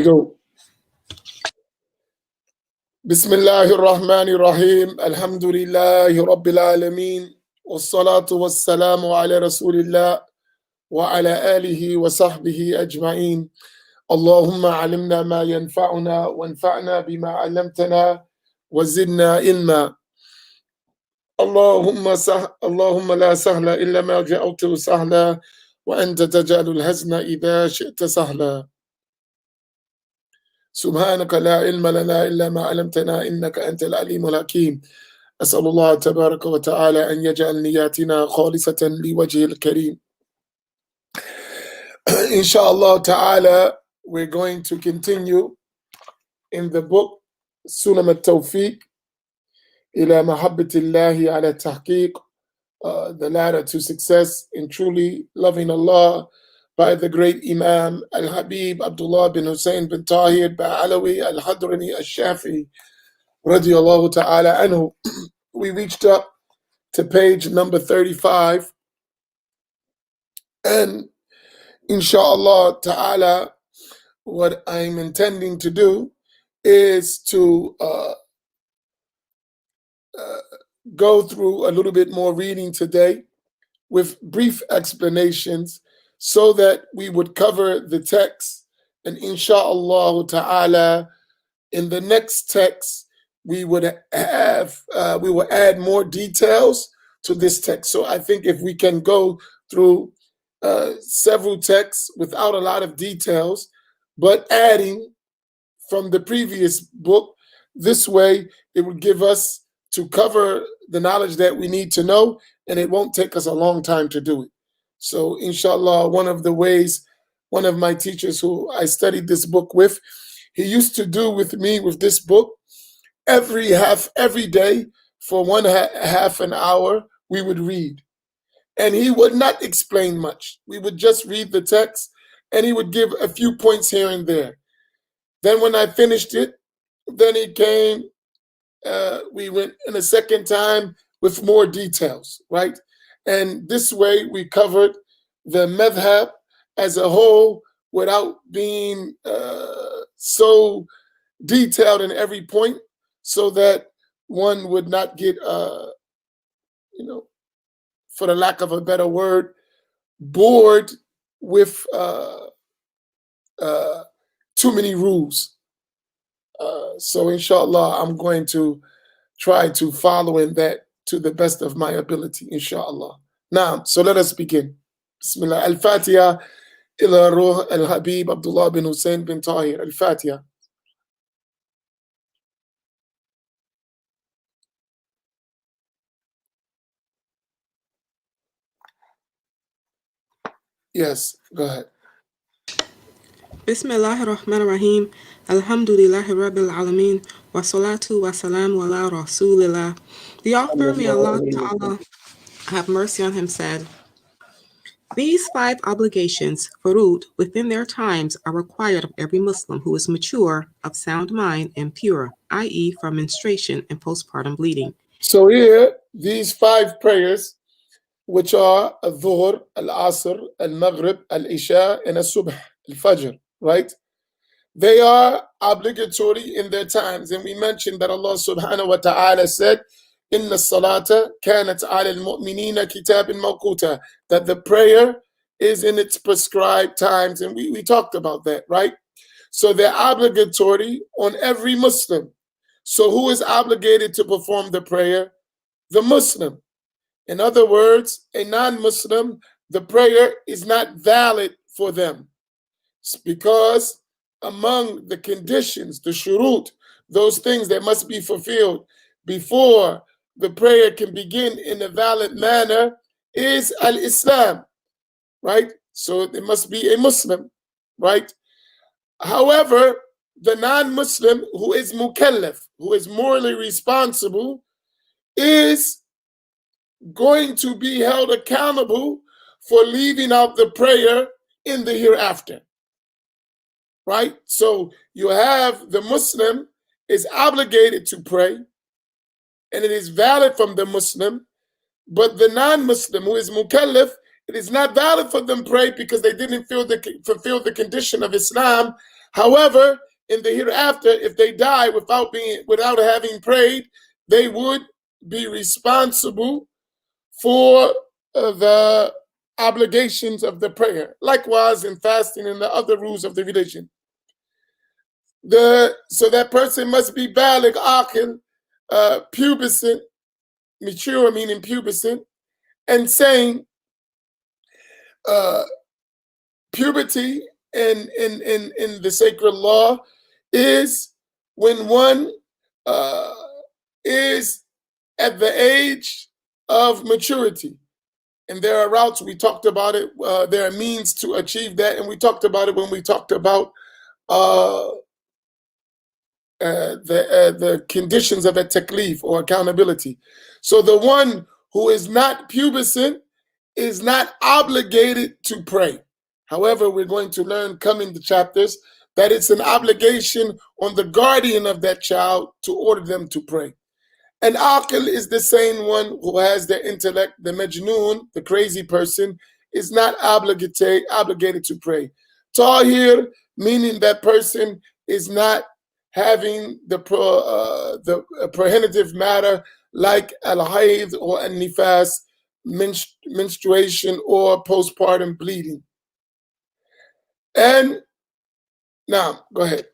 Go. Bismillahir Rahmanir Rahim. Alhamdulillahi Rabbil Alameen. Wassalatu wassalamu ala Rasulillah wa ala alihi wa sahbihi ajma'in. Allahumma alimna ma yanfa'una wanfa'na bima 'allamtana wa zidna ilma. Allahumma la sahla illa ma ja'altahu sahla wa anta taj'alul hazna idha shi'ta sahla. سبحانك لا علم لنا إلا ما علمتنا إنك أنت العليم الحكيم. أسأل الله تبارك وتعالى أن يجعل نياتنا خالصة لوجهه الكريم. Inshallah ta'ala, we're going to continue in the book Sunan al-Tawfiq ila mahabbatillahi ala tahqiq, the ladder to success in truly loving Allah, by the great Imam Al-Habib Abdullah bin Hussein bin Tahir Ba'alawi Al-Hadrani Al-Shafi radiyallahu ta'ala anhu. We reached up to page number 35, and inshallah ta'ala, what I'm intending to do is to go through a little bit more reading today with brief explanations, so that we would cover the text, and insha'Allah ta'ala, in the next text we will add more details to this text. So I think if we can go through several texts without a lot of details, but adding from the previous book, this way it would give us to cover the knowledge that we need to know, and it won't take us a long time to do it. So inshallah, one of the ways, one of my teachers who I studied this book with, he used to do with me with this book, every day for half an hour, we would read. And he would not explain much. We would just read the text, and he would give a few points here and there. Then when I finished it, then he came, we went in a second time with more details, right? And this way we covered the madhab as a whole without being so detailed in every point, so that one would not get, for the lack of a better word, bored with too many rules. So inshallah, I'm going to try to follow in that to the best of my ability, inshallah. Now, so let us begin. Bismillah. Al-Fatiha ila Ruh Al-Habib Abdullah bin Hussein bin Tahir. Al-Fatiha. Yes, go ahead. Bismillahir Rahmanir Rahim. Alhamdulillahi Rabbil Alameen. Wa salatu wa salamu ala Rasulillah. The author, may Allah Ta'ala have mercy on him, said, "These 5 obligations, furud, within their times are required of every Muslim who is mature, of sound mind, and pure, i.e. from menstruation and postpartum bleeding." So here, these 5 prayers, which are al-Dhuhr, al-Asr, al-Maghrib, al-Isha, and al-Subh, al-Fajr, right? They are obligatory in their times. And we mentioned that Allah subhanahu wa ta'ala said, Inna salata kanat ala al-mu'minina kitabin mawquta, that the prayer is in its prescribed times. And we talked about that, right? So they're obligatory on every Muslim. So who is obligated to perform the prayer? The Muslim. In other words, a non-Muslim, the prayer is not valid for them. It's because among the conditions, the shurut, those things that must be fulfilled before the prayer can begin in a valid manner, is al-Islam, right? So there must be a Muslim, right? However, the non-Muslim who is mukallaf, who is morally responsible, is going to be held accountable for leaving out the prayer in the hereafter, right? So you have the Muslim is obligated to pray, and it is valid from the Muslim, but the non-Muslim who is mukallaf, it is not valid for them to pray because they didn't fulfill the condition of Islam. However, in the hereafter, if they die without having prayed, they would be responsible for the obligations of the prayer. Likewise, in fasting and the other rules of the religion. So that person must be balig, akil, pubescent, mature meaning pubescent, and sane. Uh, Puberty in the sacred law is when one uh, is at the age of maturity. And there are routes, we talked about it, there are means to achieve that, and we talked about it when we talked about uh, the conditions of a taklif or accountability. So the one who is not pubescent is not obligated to pray. However, we're going to learn coming the chapters that it's an obligation on the guardian of that child to order them to pray. And aqil is the same one who has the intellect. The majnoon, the crazy person, is not obligated to pray. Tahir, meaning that person is not having the prohibitive matter like al-hayd or al-nifas, menstruation or postpartum bleeding. And now, go ahead.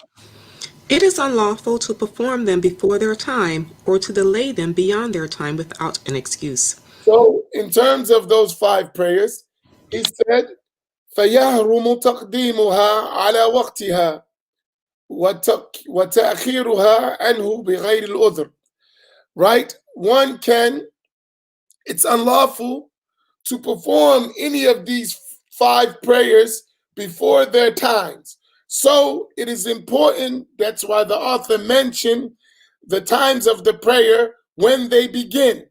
It is unlawful to perform them before their time or to delay them beyond their time without an excuse. So, in terms of those 5 prayers, he said, فَيَهْرُمُ تَقْدِيمُهَا عَلَى وَقْتِهَا وَتَأْخِيرُهَا عَنْهُ بِغَيْرِ الْعُذْرِ. Right? It's unlawful to perform any of these 5 prayers before their times. So it is important, that's why the author mentioned the times of the prayer when they begin.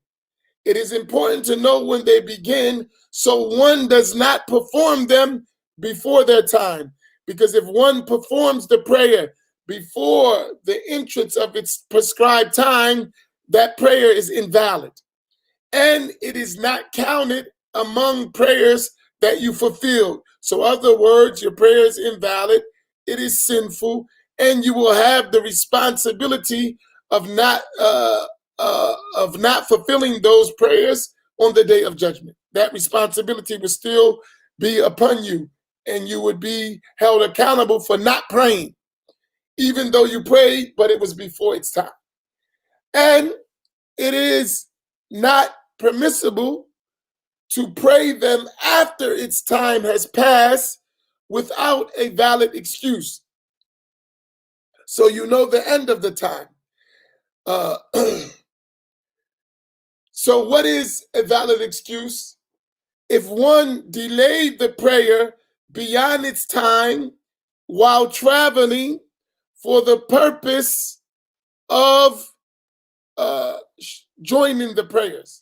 It is important to know when they begin so one does not perform them before their time. Because if one performs the prayer before the entrance of its prescribed time, that prayer is invalid. And it is not counted among prayers that you fulfilled. So, in other words, your prayer is invalid, it is sinful, and you will have the responsibility of not fulfilling those prayers on the day of judgment. That responsibility will still be upon you, and you would be held accountable for not praying, even though you prayed, but it was before its time. And it is not permissible to pray them after its time has passed without a valid excuse. So you know the end of the time. So what is a valid excuse? If one delayed the prayer beyond its time while traveling for the purpose of joining the prayers.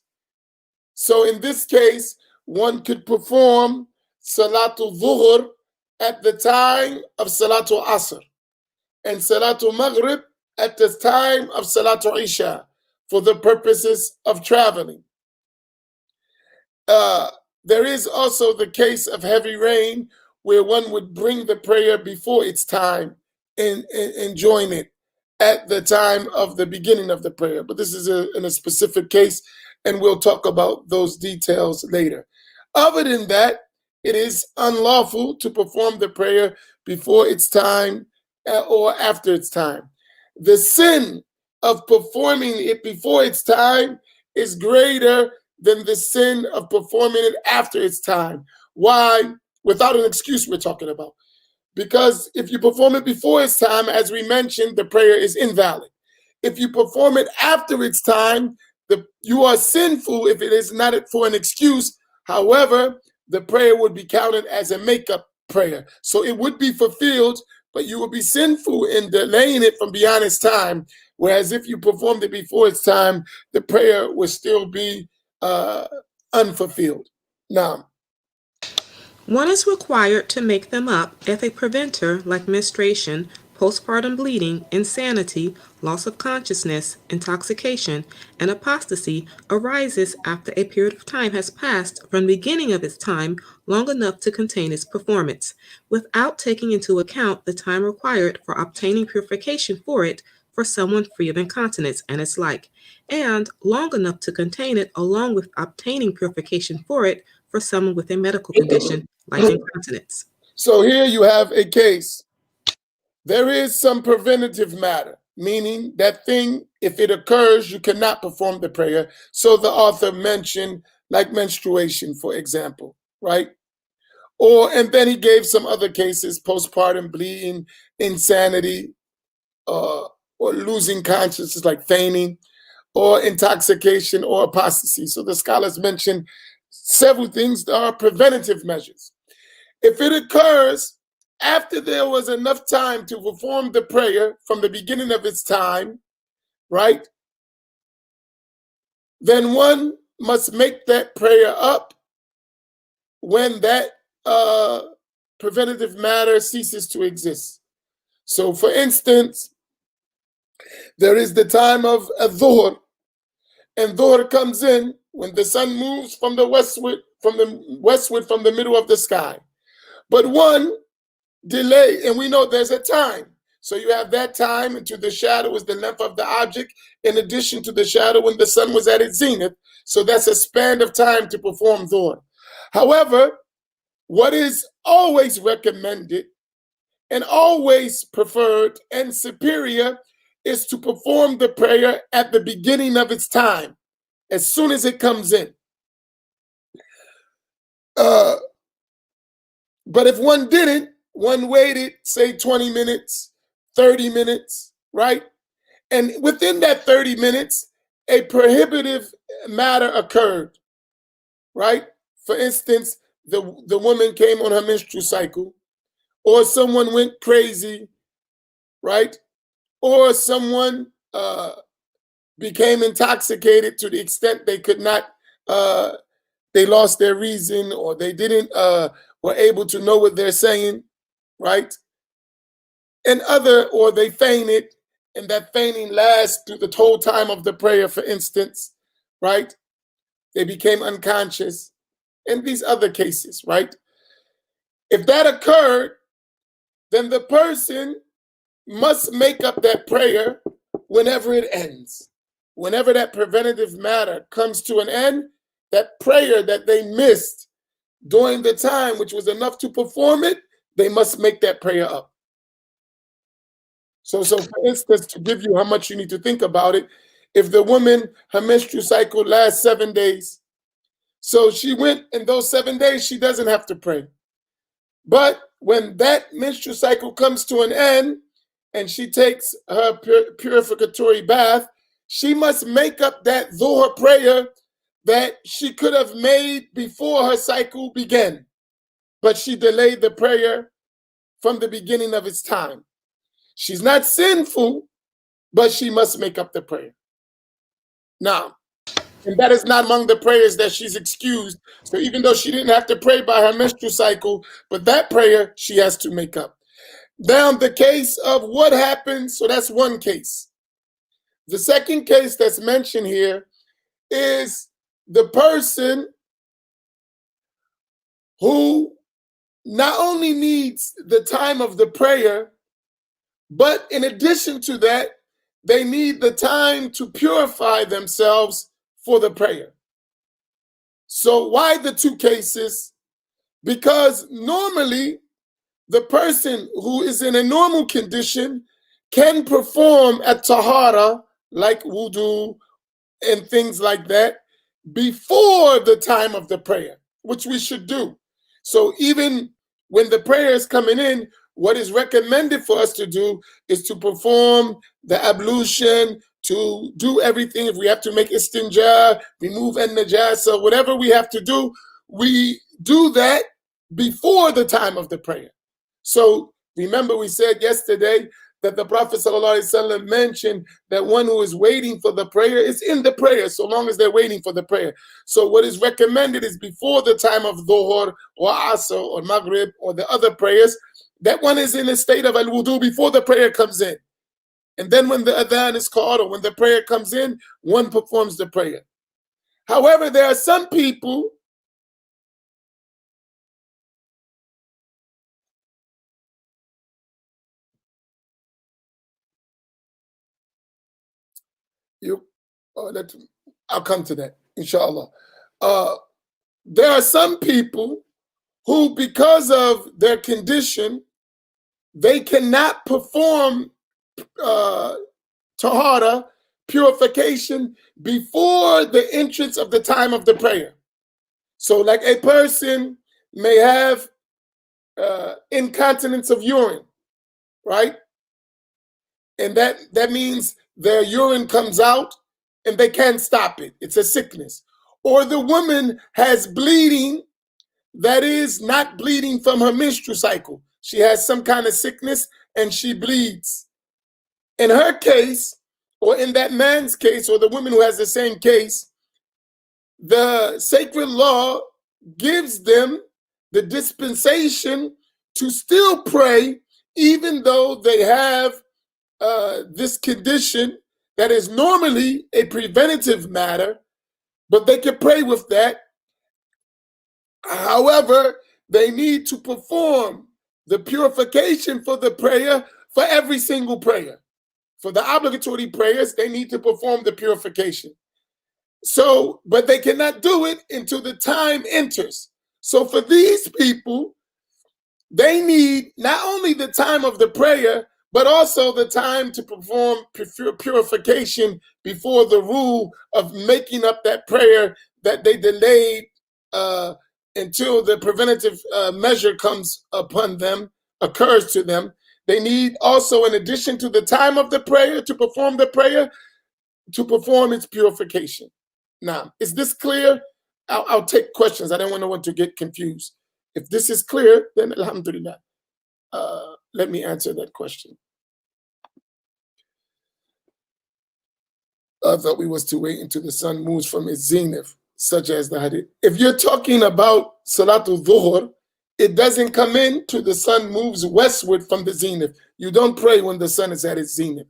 So in this case, one could perform Salatul Dhuhr at the time of Salatul Asr and Salatul Maghrib at the time of Salatul Isha for the purposes of traveling. There is also the case of heavy rain where one would bring the prayer before its time and join it at the time of the beginning of the prayer. But this is in a specific case, and we'll talk about those details later. Other than that, it is unlawful to perform the prayer before its time or after its time. The sin of performing it before its time is greater than the sin of performing it after its time. Why? Without an excuse, we're talking about. Because if you perform it before its time, as we mentioned, the prayer is invalid. If you perform it after its time, you are sinful if it is not for an excuse. However, the prayer would be counted as a makeup prayer. So it would be fulfilled, but you would be sinful in delaying it from beyond its time. Whereas if you performed it before its time, the prayer would still be unfulfilled. Now, one is required to make them up if a preventer, like menstruation, Postpartum bleeding, insanity, loss of consciousness, intoxication, and apostasy arises after a period of time has passed from the beginning of its time long enough to contain its performance, without taking into account the time required for obtaining purification for it for someone free of incontinence and its like, and long enough to contain it along with obtaining purification for it for someone with a medical condition like incontinence. So here you have a case. There is some preventative matter, meaning that thing, if it occurs, you cannot perform the prayer. So the author mentioned, like menstruation, for example, right? And then he gave some other cases: postpartum bleeding, insanity, or losing consciousness, like fainting, or intoxication, or apostasy. So the scholars mentioned several things that are preventative measures. If it occurs after there was enough time to perform the prayer from the beginning of its time, right, then one must make that prayer up when that preventative matter ceases to exist. So, for instance, there is the time of dhuhr, and dhuhr comes in when the sun moves from the westward, from the middle of the sky. But one delay, and we know there's a time. So you have that time until the shadow is the length of the object, in addition to the shadow when the sun was at its zenith. So that's a span of time to perform dhuhr. However, what is always recommended and always preferred and superior is to perform the prayer at the beginning of its time, as soon as it comes in. But if one didn't, one waited, say 20 minutes, 30 minutes, right? And within that 30 minutes, a prohibitive matter occurred, right? For instance, the woman came on her menstrual cycle, or someone went crazy, right? Or someone became intoxicated to the extent they could not, they lost their reason, or they didn't, were able to know what they're saying, right? Or they fainted, and that fainting lasts through the whole time of the prayer, for instance, right? They became unconscious, and these other cases, right? If that occurred, then the person must make up that prayer whenever it ends. Whenever that preventative matter comes to an end, that prayer that they missed during the time, which was enough to perform it, they must make that prayer up. So for instance, to give you how much you need to think about it, if the woman, her menstrual cycle lasts 7 days, so she went in those 7 days, she doesn't have to pray. But when that menstrual cycle comes to an end and she takes her purificatory bath, she must make up that dhuhr prayer that she could have made before her cycle began. But she delayed the prayer from the beginning of its time. She's not sinful, but she must make up the prayer. Now, and that is not among the prayers that she's excused. So even though she didn't have to pray by her menstrual cycle, but that prayer she has to make up. Now, the case of what happens, so that's one case. The second case that's mentioned here is the person who not only needs the time of the prayer, but in addition to that, they need the time to purify themselves for the prayer. So why the two cases? Because normally the person who is in a normal condition can perform at tahara, like wudu and things like that, before the time of the prayer, which we should do. So even when the prayer is coming in, what is recommended for us to do is to perform the ablution, to do everything. If we have to make istinja, remove an-najasa, whatever we have to do, we do that before the time of the prayer. So remember, we said yesterday that the Prophet ﷺ mentioned that one who is waiting for the prayer is in the prayer, so long as they're waiting for the prayer. So what is recommended is before the time of dhuhr or asr or maghrib or the other prayers, That one is in a state of al-wudu before the prayer comes in. And then when the adhan is called or when the prayer comes in, one performs the prayer. However, there are some people I'll come to that, inshallah. There are some people who, because of their condition, they cannot perform tahara, purification, before the entrance of the time of the prayer. So like a person may have incontinence of urine, right? And that means their urine comes out and they can't stop it. It's a sickness. Or the woman has bleeding that is not bleeding from her menstrual cycle. She has some kind of sickness and she bleeds. In her case, or in that man's case, or the woman who has the same case, the sacred law gives them the dispensation to still pray, even though they have this condition that is normally a preventative matter, but they can pray with that. However, they need to perform the purification for the prayer for every single prayer. For the obligatory prayers, they need to perform the purification. So, but they cannot do it until the time enters. So for these people, they need not only the time of the prayer, but also the time to perform purification before the rule of making up that prayer that they delayed until the preventative measure comes upon them, occurs to them. They need also, in addition to the time of the prayer, to perform the prayer, to perform its purification. Now, is this clear? I'll take questions. I don't want no one to get confused. If this is clear, then alhamdulillah. Let me answer that question. I thought we was to wait until the sun moves from its zenith, such as the hadith. If you're talking about Salatul Dhuhr, it doesn't come in till the sun moves westward from the zenith. You don't pray when the sun is at its zenith.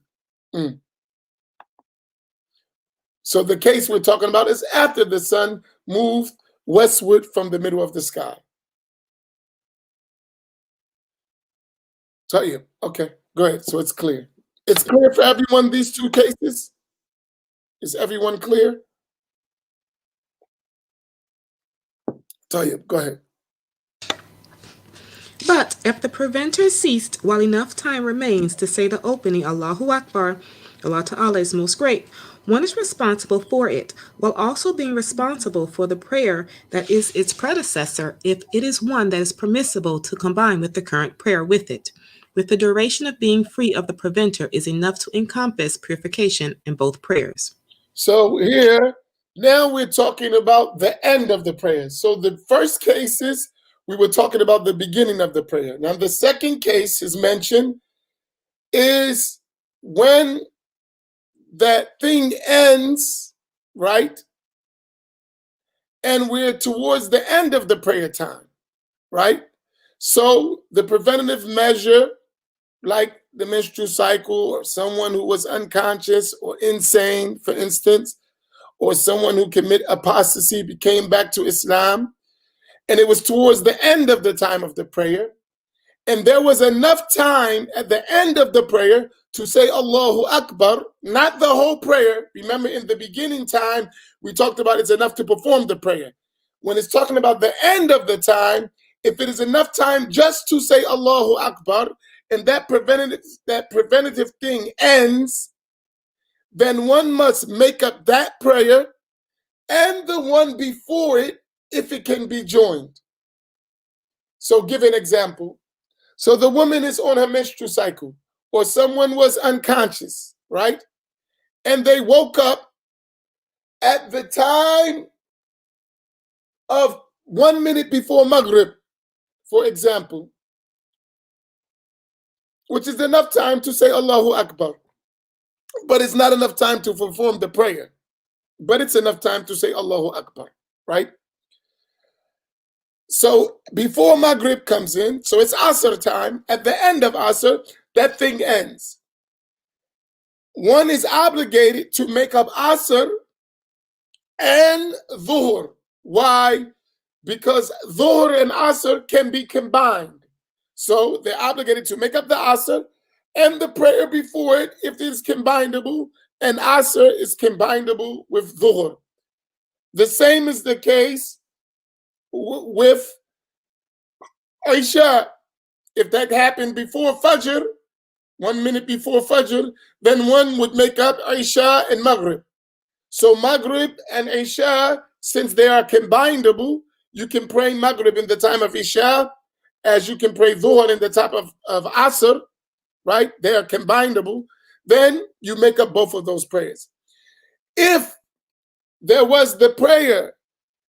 So the case we're talking about is after the sun moved westward from the middle of the sky. Tell you. Okay, go ahead. So it's clear. It's clear for everyone, these two cases? Is everyone clear? Tell you. Go ahead. But if the preventer ceased while enough time remains to say the opening Allahu Akbar, Allah Ta'ala is most great, one is responsible for it, while also being responsible for the prayer that is its predecessor if it is one that is permissible to combine with the current prayer with it. With the duration of being free of the preventer is enough to encompass purification in both prayers. So here, now we're talking about the end of the prayer. So the first cases, we were talking about the beginning of the prayer. Now the second case is mentioned is when that thing ends, right? And we're towards the end of the prayer time, right? So the preventative measure, like the menstrual cycle, or someone who was unconscious or insane, for instance, or someone who committed apostasy, came back to Islam, and it was towards the end of the time of the prayer, and there was enough time at the end of the prayer to say Allahu Akbar, not the whole prayer. Remember, in the beginning time, we talked about it's enough to perform the prayer. When it's talking about the end of the time, if it is enough time just to say Allahu Akbar, and that preventative thing ends, then one must make up that prayer and the one before it if it can be joined. So give an example. So the woman is on her menstrual cycle, or someone was unconscious, right? And they woke up at the time of 1 minute before Maghrib, for example, which is enough time to say Allahu Akbar. But it's not enough time to perform the prayer. But it's enough time to say Allahu Akbar, right? So before Maghrib comes in, so it's Asr time. At the end of Asr, that thing ends. One is obligated to make up Asr and Dhuhr. Why? Because Dhuhr and Asr can be combined. So they're obligated to make up the Asr and the prayer before it if it is combinable, and Asr is combinable with Dhuhr. The same is the case with Isha. If that happened before Fajr, 1 minute before Fajr, then one would make up Isha and Maghrib. So Maghrib and Isha, since they are combinable, you can pray Maghrib in the time of Isha as you can pray Dhuhr in the time of Asr, right? They are combinable. Then you make up both of those prayers. If there was the prayer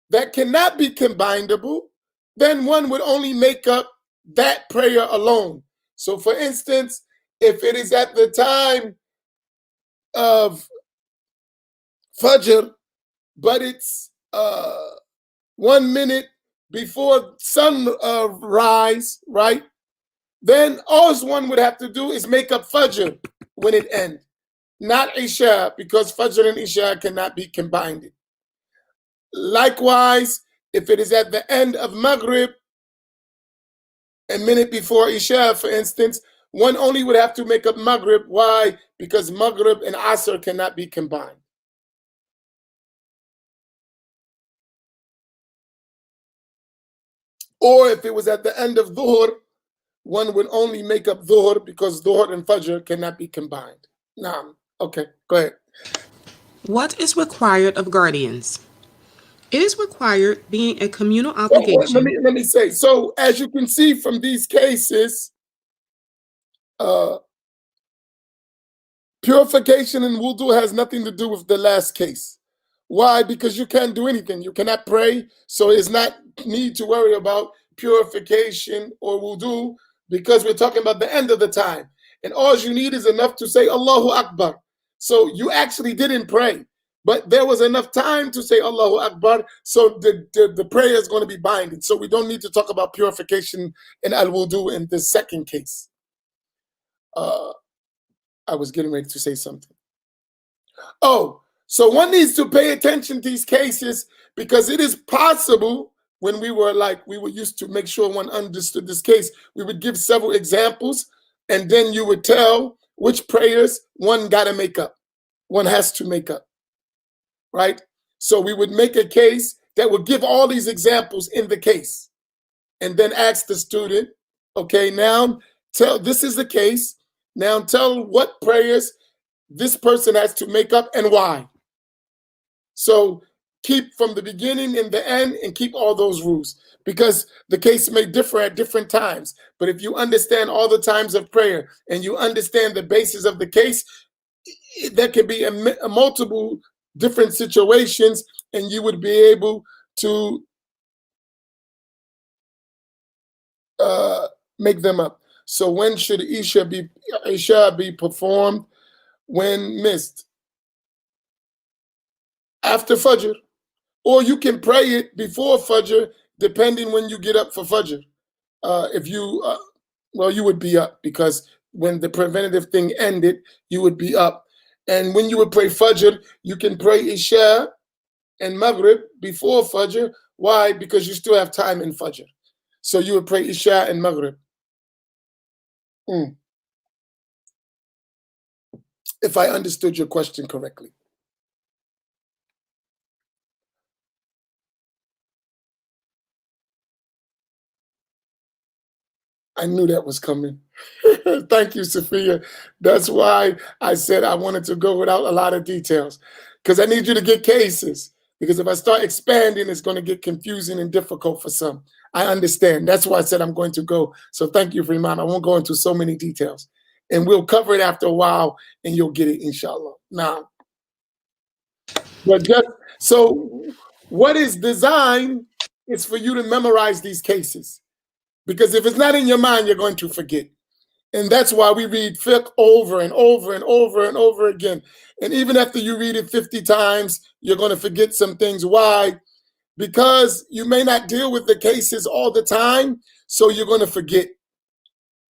that cannot be combinable, then one would only make up that prayer alone. So for instance, if it is at the time of Fajr, but it's 1 minute before sunrise, right? Then all one would have to do is make up Fajr when it ends, not Isha, because Fajr and Isha cannot be combined. Likewise, if it is at the end of Maghrib, a minute before Isha, for instance, one only would have to make up Maghrib. Why? Because Maghrib and Asr cannot be combined. Or if it was at the end of Dhuhr, one would only make up Dhuhr because Dhuhr and Fajr cannot be combined. Naam. Okay, go ahead. What is required of guardians? It is required, being a communal So obligation. let me say. So as you can see from these cases, purification and wudu has nothing to do with the last case. Why? Because you can't do anything. You cannot pray, so it's not need to worry about purification or wudu because we're talking about the end of the time. And all you need is enough to say Allahu Akbar. So you actually didn't pray, but there was enough time to say Allahu Akbar, so the prayer is going to be binding. So we don't need to talk about purification and al-wudu in the second case. I was getting ready to say something. Oh, so one needs to pay attention to these cases because it is possible when we were used to make sure one understood this case, we would give several examples and then you would tell which prayers one got to make up. One has to make up, right? So we would make a case that would give all these examples in the case and then ask the student, okay, now this is the case. Now tell what prayers this person has to make up and why. So keep from the beginning and the end and keep all those rules because the case may differ at different times. But if you understand all the times of prayer and you understand the basis of the case, there can be a multiple different situations and you would be able to make them up. So when should Isha be performed? When missed? After Fajr. Or you can pray it before Fajr, depending when you get up for Fajr. If you, well, you would be up because when the preventative thing ended, you would be up. And when you would pray Fajr, you can pray Isha and Maghrib before Fajr. Why? Because you still have time in Fajr. So you would pray Isha and Maghrib. If I understood your question correctly. I knew that was coming. Thank you, Sophia. That's why I said I wanted to go without a lot of details because I need you to get cases. Because if I start expanding, it's going to get confusing and difficult for some. I understand. That's why I said I'm going to go. So thank you for reminding. I won't go into so many details. And we'll cover it after a while and you'll get it, inshallah. Now, but just so what is designed is for you to memorize these cases. Because if it's not in your mind, you're going to forget. And that's why we read fiqh over and over and over and over again. And even after you read it 50 times, you're going to forget some things. Why? because you may not deal with the cases all the time, so you're going to forget.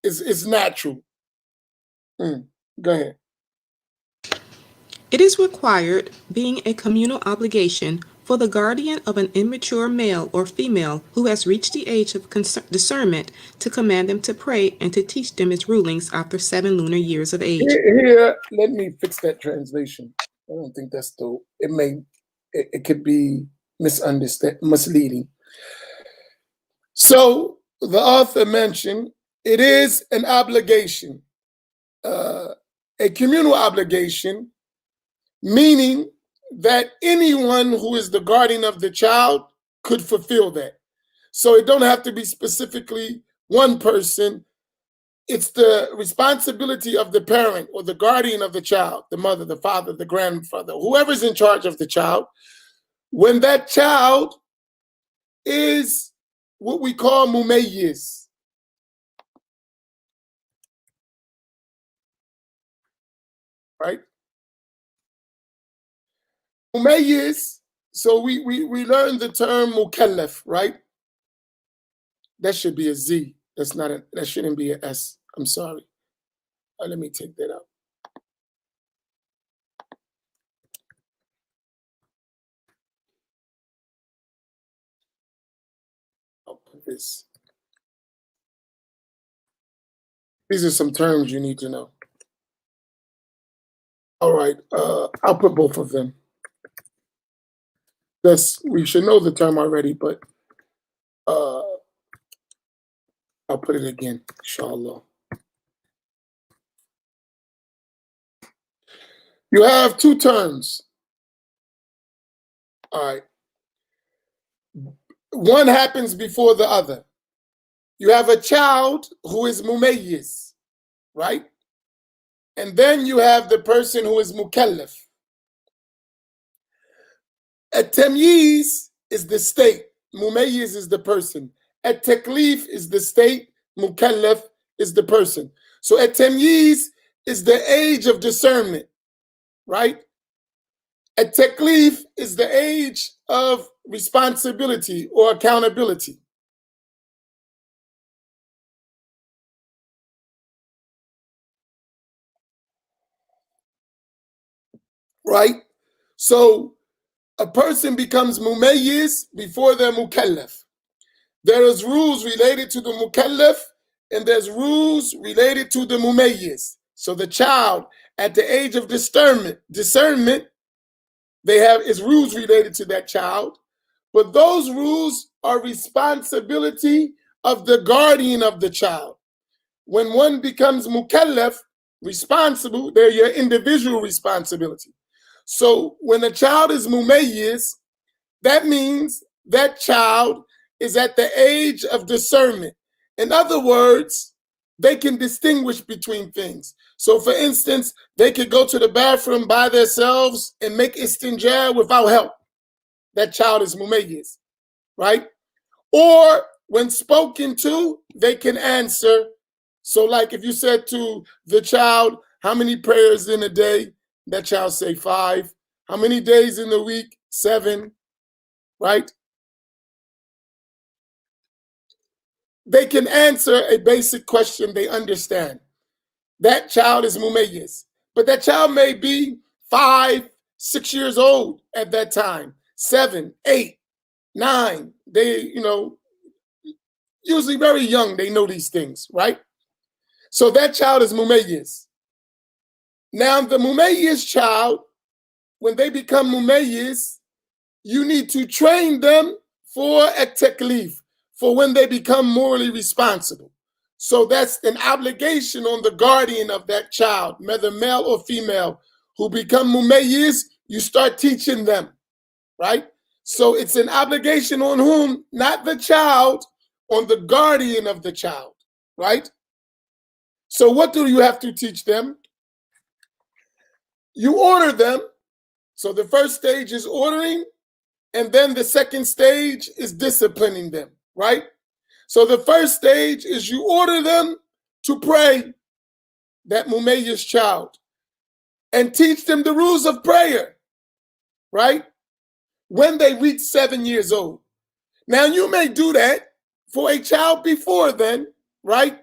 It's natural. Go ahead. It is required, being a communal obligation, for the guardian of an immature male or female who has reached the age of discernment to command them to pray and to teach them its rulings after 7 lunar years of age. Here, let me fix that translation. I don't think that's the. It could be misleading. So the author mentioned it is an obligation, a communal obligation, meaning that anyone who is the guardian of the child could fulfill that. So it don't have to be specifically one person. It's the responsibility of the parent or the guardian of the child, the mother, the father, the grandfather, whoever's in charge of the child. When that child is what we call mumayyiz, right? Mumayyiz, so we learned the term mukallaf, right? That should be a Z. That shouldn't be an S. I'm sorry. Let me take that out. I'll put this. These are some terms you need to know. All right, I'll put both of them. We should know the term already, but I'll put it again, inshallah. You have two terms. All right. One happens before the other. You have a child who is mumayyiz, right? And then you have the person who is mukallaf. At-tamyiz is the state. Mumayyiz is the person. At-taklif is the state. Mukallaf is the person. So at-tamyiz is the age of discernment, right? At-taklif is the age of responsibility or accountability. Right? So a person becomes mumayyiz before they're mukallaf. There is rules related to the mukallaf and there's rules related to the mumayyiz. So the child at the age of discernment, they have is rules related to that child, but those rules are responsibility of the guardian of the child. When one becomes mukallaf, responsible, they're your individual responsibility. So when a child is mumayyiz, that means that child is at the age of discernment. In other words, they can distinguish between things. So for instance, they could go to the bathroom by themselves and make istinja without help. That child is mumayyiz, right? Or when spoken to, they can answer. So like if you said to the child, how many prayers in a day? That child say 5. How many days in the week? 7, right? They can answer a basic question they understand. That child is mumayyiz. But that child may be 5, 6 years old at that time, 7, 8, 9. They, usually very young, they know these things, right? So that child is mumayyiz. Now the mumayyiz child, when they become mumayyiz, you need to train them for a taklif, for when they become morally responsible. So that's an obligation on the guardian of that child, whether male or female, who become mumayyiz, you start teaching them, right? So it's an obligation on whom? Not the child, on the guardian of the child, right? So what do you have to teach them? You order them. So the first stage is ordering, and then the second stage is disciplining them, right? So the first stage is you order them to pray, that mumayyiz child, and teach them the rules of prayer, right? when they reach 7 years old. Now, you may do that for a child before then, right?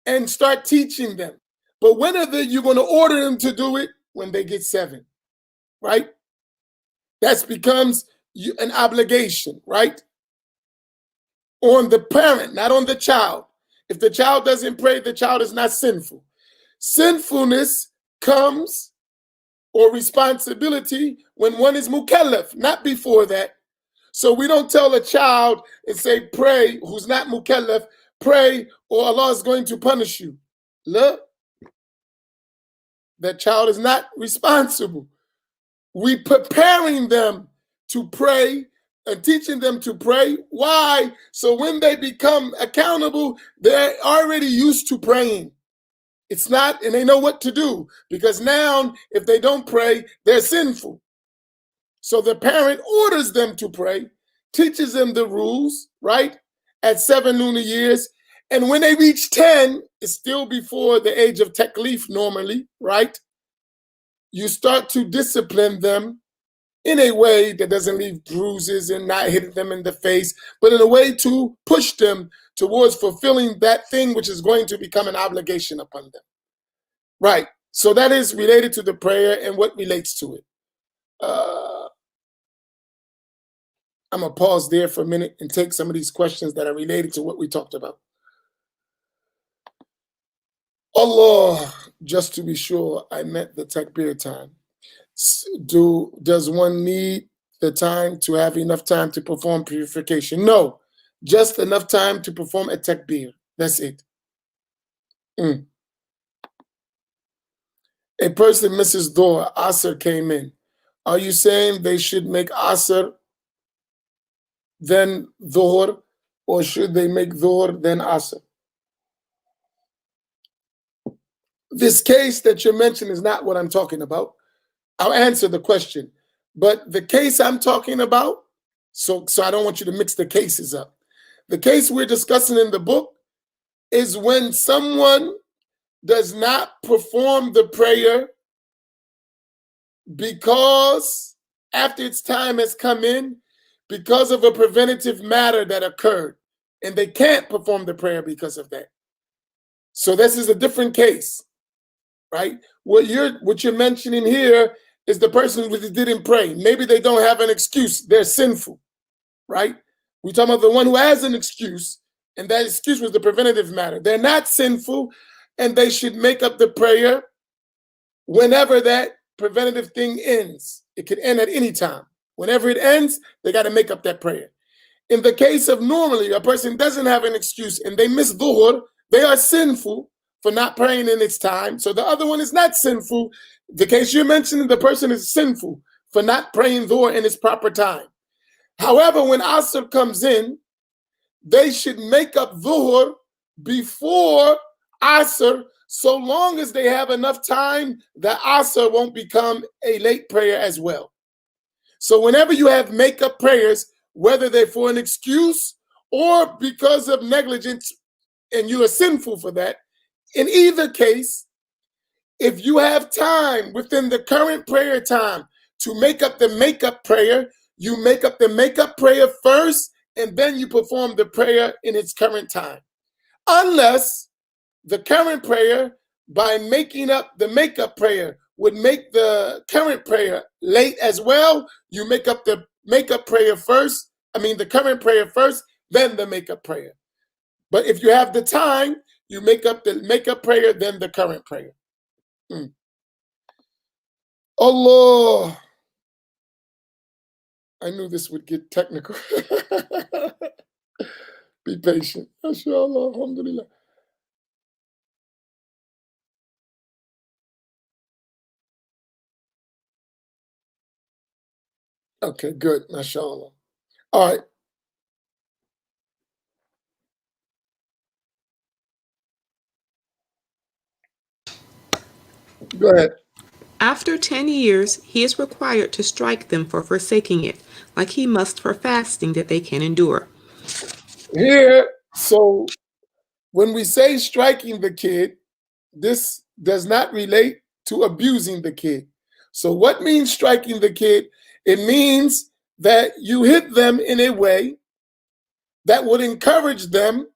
And start teaching them. But when are you going to order them to do it? When they get 7, right? That becomes an obligation, right? On the parent, not on the child. If the child doesn't pray, the child is not sinful. Sinfulness comes, or responsibility, when one is mukallaf, not before that. So we don't tell a child and say, pray, who's not mukallaf, pray, or Allah is going to punish you. Look, that child is not responsible. We preparing them to pray and teaching them to pray. Why? So when they become accountable, they're already used to praying. It's not, and they know what to do, because now if they don't pray, they're sinful. So the parent orders them to pray, teaches them the rules, right? At 7 lunar years. And when they reach 10, it's still before the age of taklif normally, right? You start to discipline them in a way that doesn't leave bruises and not hitting them in the face, but in a way to push them towards fulfilling that thing which is going to become an obligation upon them. Right. So that is related to the prayer and what relates to it. I'm going to pause there for a minute and take some of these questions that are related to what we talked about. Allah, just to be sure, I meant the takbir time. Does one need the time to have enough time to perform purification? No, just enough time to perform a takbir. That's it. A person misses Dhuhr, Asr came in. Are you saying they should make Asr then Dhuhr, or should they make Dhuhr then Asr? This case that you mentioned is not what I'm talking about. I'll answer the question. But the case I'm talking about, so I don't want you to mix the cases up. The case we're discussing in the book is when someone does not perform the prayer because after its time has come in, because of a preventative matter that occurred, and they can't perform the prayer because of that. So this is a different case, right? What you're mentioning here is the person who didn't pray. Maybe they don't have an excuse. They're sinful, right? We're talking about the one who has an excuse, and that excuse was the preventative matter. They're not sinful, and they should make up the prayer whenever that preventative thing ends. It could end at any time. Whenever it ends, they got to make up that prayer. In the case of normally, a person doesn't have an excuse and they miss Dhuhr, they are sinful for not praying in its time. So the other one is not sinful. The case you're mentioning, the person is sinful for not praying Dhuhr in its proper time. However, when Asr comes in, they should make up Dhuhr before Asr, so long as they have enough time that Asr won't become a late prayer as well. So whenever you have make-up prayers, whether they're for an excuse or because of negligence and you are sinful for that, in either case, if you have time within the current prayer time to make up the make-up prayer, you make up the make-up prayer first and then you perform the prayer in its current time. Unless the current prayer, by making up the make-up prayer, would make the current prayer late as well, you make up the make-up prayer first, the current prayer first, then the make-up prayer. But if you have the time, you make up the make-up prayer, then the current prayer. Allah. I knew this would get technical. Be patient. MashaAllah, alhamdulillah. Okay, good. MashaAllah. All right. Go ahead. After 10 years, he is required to strike them for forsaking it, like he must for fasting that they can endure. Here, so when we say striking the kid, this does not relate to abusing the kid. So what means striking the kid? It means that you hit them in a way that would encourage them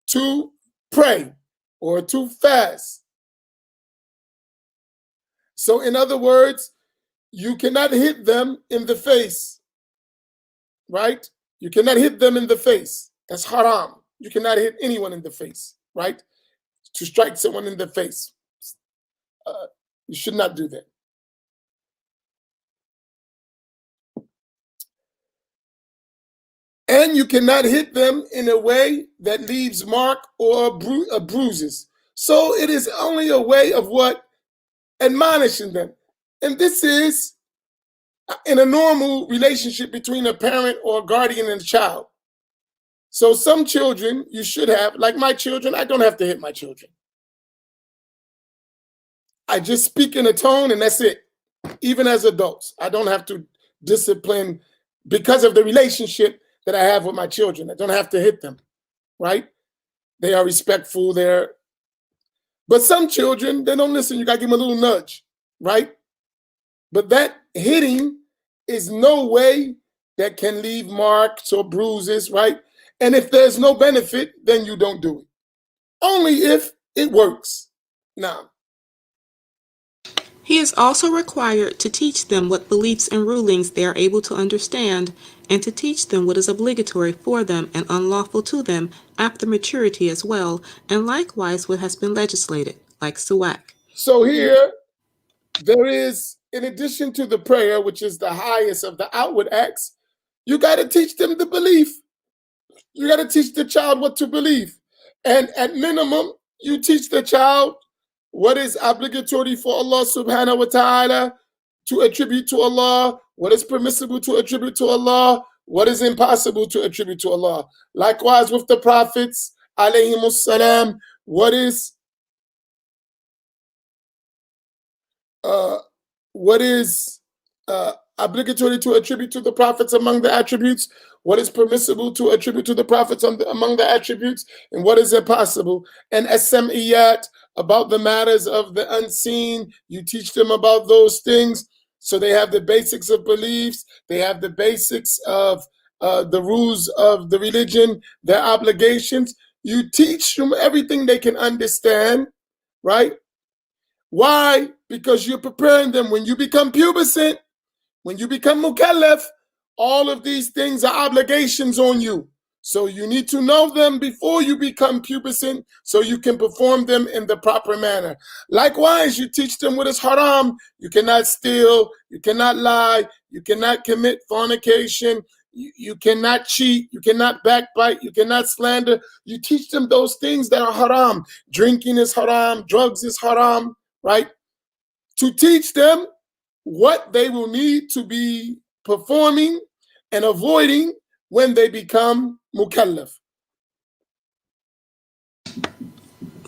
to pray or to fast. So, in other words, you cannot hit them in the face, right? You cannot hit them in the face. That's haram. You cannot hit anyone in the face, right? To strike someone in the face. You should not do that. And you cannot hit them in a way that leaves mark or bruises. So it is only a way of what? Admonishing them. And this is in a normal relationship between a parent or a guardian and a child. So some children you should have, like my children, I don't have to hit my children. I just speak in a tone and that's it. Even as adults, I don't have to discipline because of the relationship that I have with my children. I don't have to hit them, right? They are respectful. But some children, they don't listen. You got to give them a little nudge, right? But that hitting is no way that can leave marks or bruises, right? And if there's no benefit, then you don't do it. Only if it works. Now, He is also required to teach them what beliefs and rulings they are able to understand, and to teach them what is obligatory for them and unlawful to them after maturity as well, and likewise what has been legislated, like suwak. so here there is, in addition to the prayer, which is the highest of the outward acts, you got to teach them the belief. You got to teach the child what to believe. And at minimum, you teach the child what is obligatory for Allah subhanahu wa ta'ala to attribute to Allah, what is permissible to attribute to Allah, what is impossible to attribute to Allah. Likewise with the prophets, alayhimus salam, what is obligatory to attribute to the prophets among the attributes, what is permissible to attribute to the prophets among the attributes, and what is impossible. And as-sam'iyat, about the matters of the unseen, you teach them about those things. So they have the basics of beliefs, they have the basics of the rules of the religion, their obligations. You teach them everything they can understand, right? Why? Because you're preparing them. When you become pubescent, when you become mukallaf, all of these things are obligations on you. So you need to know them before you become pubescent so you can perform them in the proper manner. Likewise, you teach them what is haram. You cannot steal, you cannot lie, you cannot commit fornication, you cannot cheat, you cannot backbite, you cannot slander. You teach them those things that are haram. Drinking is haram, drugs is haram, right? To teach them what they will need to be performing and avoiding when they become mukallaf.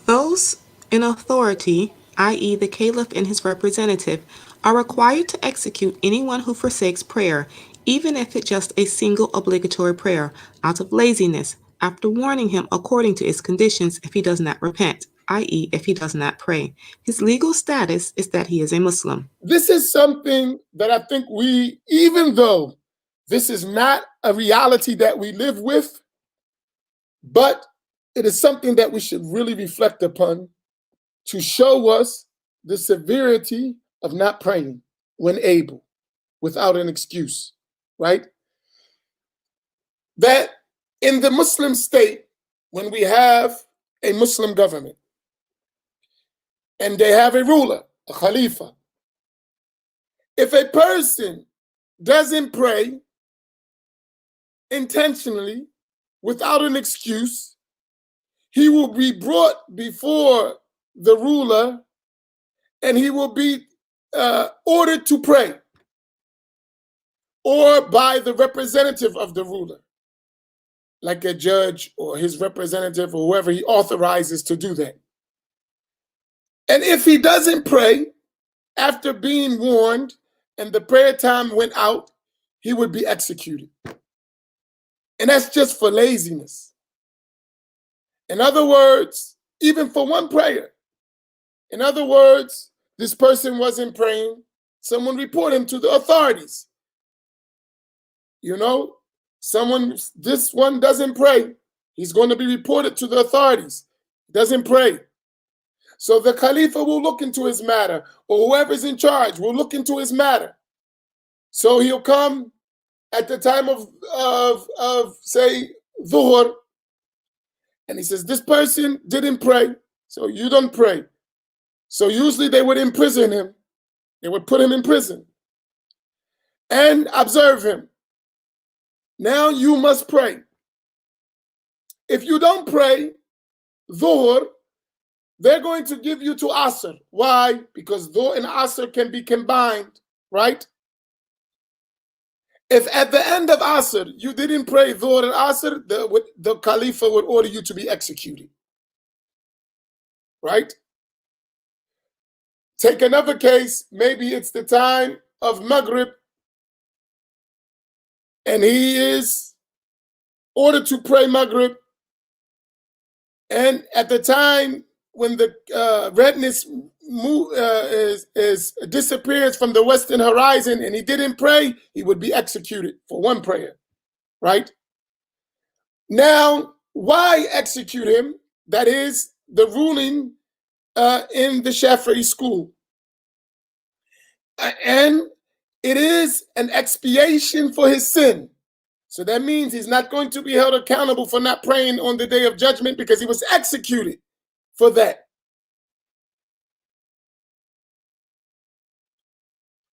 Those in authority, i.e., the caliph and his representative, are required to execute anyone who forsakes prayer, even if it's just a single obligatory prayer, out of laziness, after warning him according to its conditions if he does not repent, i.e., if he does not pray. His legal status is that he is a Muslim. This is something that I think we, even though this is not a reality that we live with, but it is something that we should really reflect upon to show us the severity of not praying when able, without an excuse, right? That in the Muslim state, when we have a Muslim government and they have a ruler, a khalifa, if a person doesn't pray intentionally without an excuse, he will be brought before the ruler and he will be ordered to pray, or by the representative of the ruler, like a judge or his representative or whoever he authorizes to do that. And if he doesn't pray after being warned and the prayer time went out, he would be executed. And that's just for laziness. In other words, even for one prayer. In other words, this person wasn't praying. Someone report him to the authorities. This one doesn't pray. He's going to be reported to the authorities. Doesn't pray. So the Khalifa will look into his matter, or whoever's in charge will look into his matter. So he'll come at the time of say, Dhuhr, and he says, this person didn't pray, so you don't pray. So usually they would imprison him. They would put him in prison and observe him. Now you must pray. If you don't pray, Dhuhr, they're going to give you to Asr. Why? Because Dhuhr and Asr can be combined, right? If at the end of Asr you didn't pray Dhuhr and Asr, the Khalifa would order you to be executed, right? Take another case. Maybe it's the time of Maghrib, and he is ordered to pray Maghrib, and at the time when the redness disappears from the western horizon and he didn't pray, he would be executed for one prayer, right? Now, why execute him? That is the ruling in the Shafi'i school. And it is an expiation for his sin. So that means he's not going to be held accountable for not praying on the day of judgment because he was executed for that.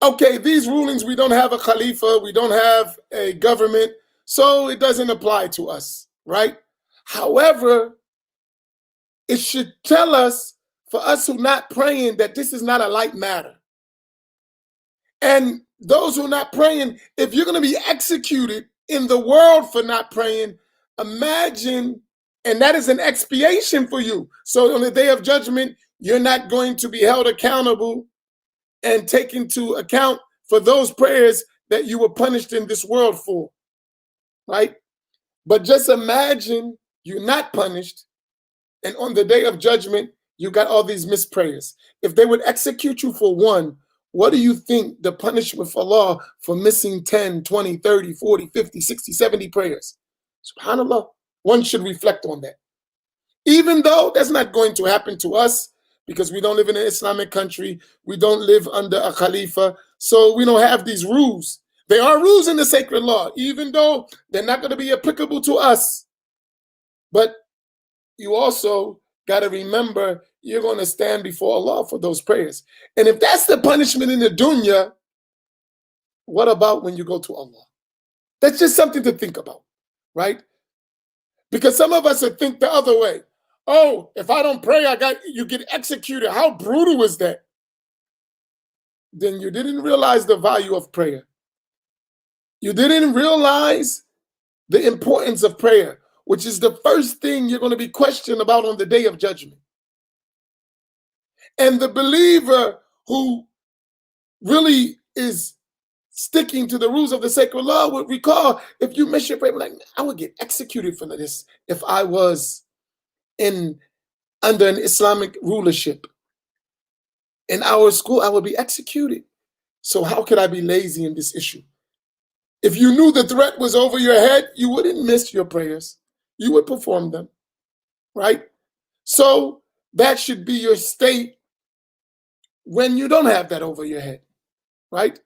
Okay, these rulings, we don't have a Khalifa, we don't have a government, so it doesn't apply to us, right? However, it should tell us, for us who are not praying, that this is not a light matter. And those who are not praying, if you're going to be executed in the world for not praying, imagine, and that is an expiation for you. So on the day of judgment, you're not going to be held accountable and take into account for those prayers that you were punished in this world for, right? But just imagine you're not punished, and on the day of judgment, you got all these missed prayers. If they would execute you for one, what do you think the punishment for Allah for missing 10, 20, 30, 40, 50, 60, 70 prayers? SubhanAllah, one should reflect on that. Even though that's not going to happen to us, because we don't live in an Islamic country, we don't live under a Khalifa, so we don't have these rules. There are rules in the sacred law, even though they're not going to be applicable to us. But you also got to remember you're going to stand before Allah for those prayers. And if that's the punishment in the dunya, what about when you go to Allah? That's just something to think about, right? Because some of us would think the other way. Oh, if I don't pray, you get executed. How brutal is that? Then you didn't realize the value of prayer. You didn't realize the importance of prayer, which is the first thing you're going to be questioned about on the day of judgment. And the believer who really is sticking to the rules of the sacred law would recall, if you miss your prayer, like, I would get executed for this if I was under an Islamic rulership. In our school, I would be executed. So how could I be lazy in this issue? If you knew the threat was over your head, you wouldn't miss your prayers. You would perform them, right? So that should be your state when you don't have that over your head, right?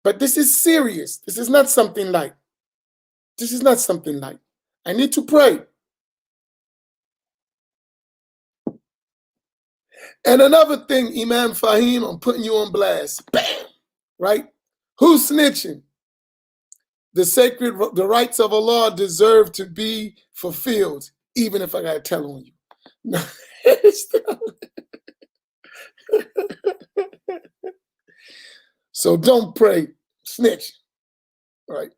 But this is serious. This is not something light. This is not something light. I need to pray. And another thing, Imam Fahim, I'm putting you on blast. Bam! Right? Who's snitching? The rights of Allah deserve to be fulfilled, even if I got to tell on you. No, so don't pray, snitch, right?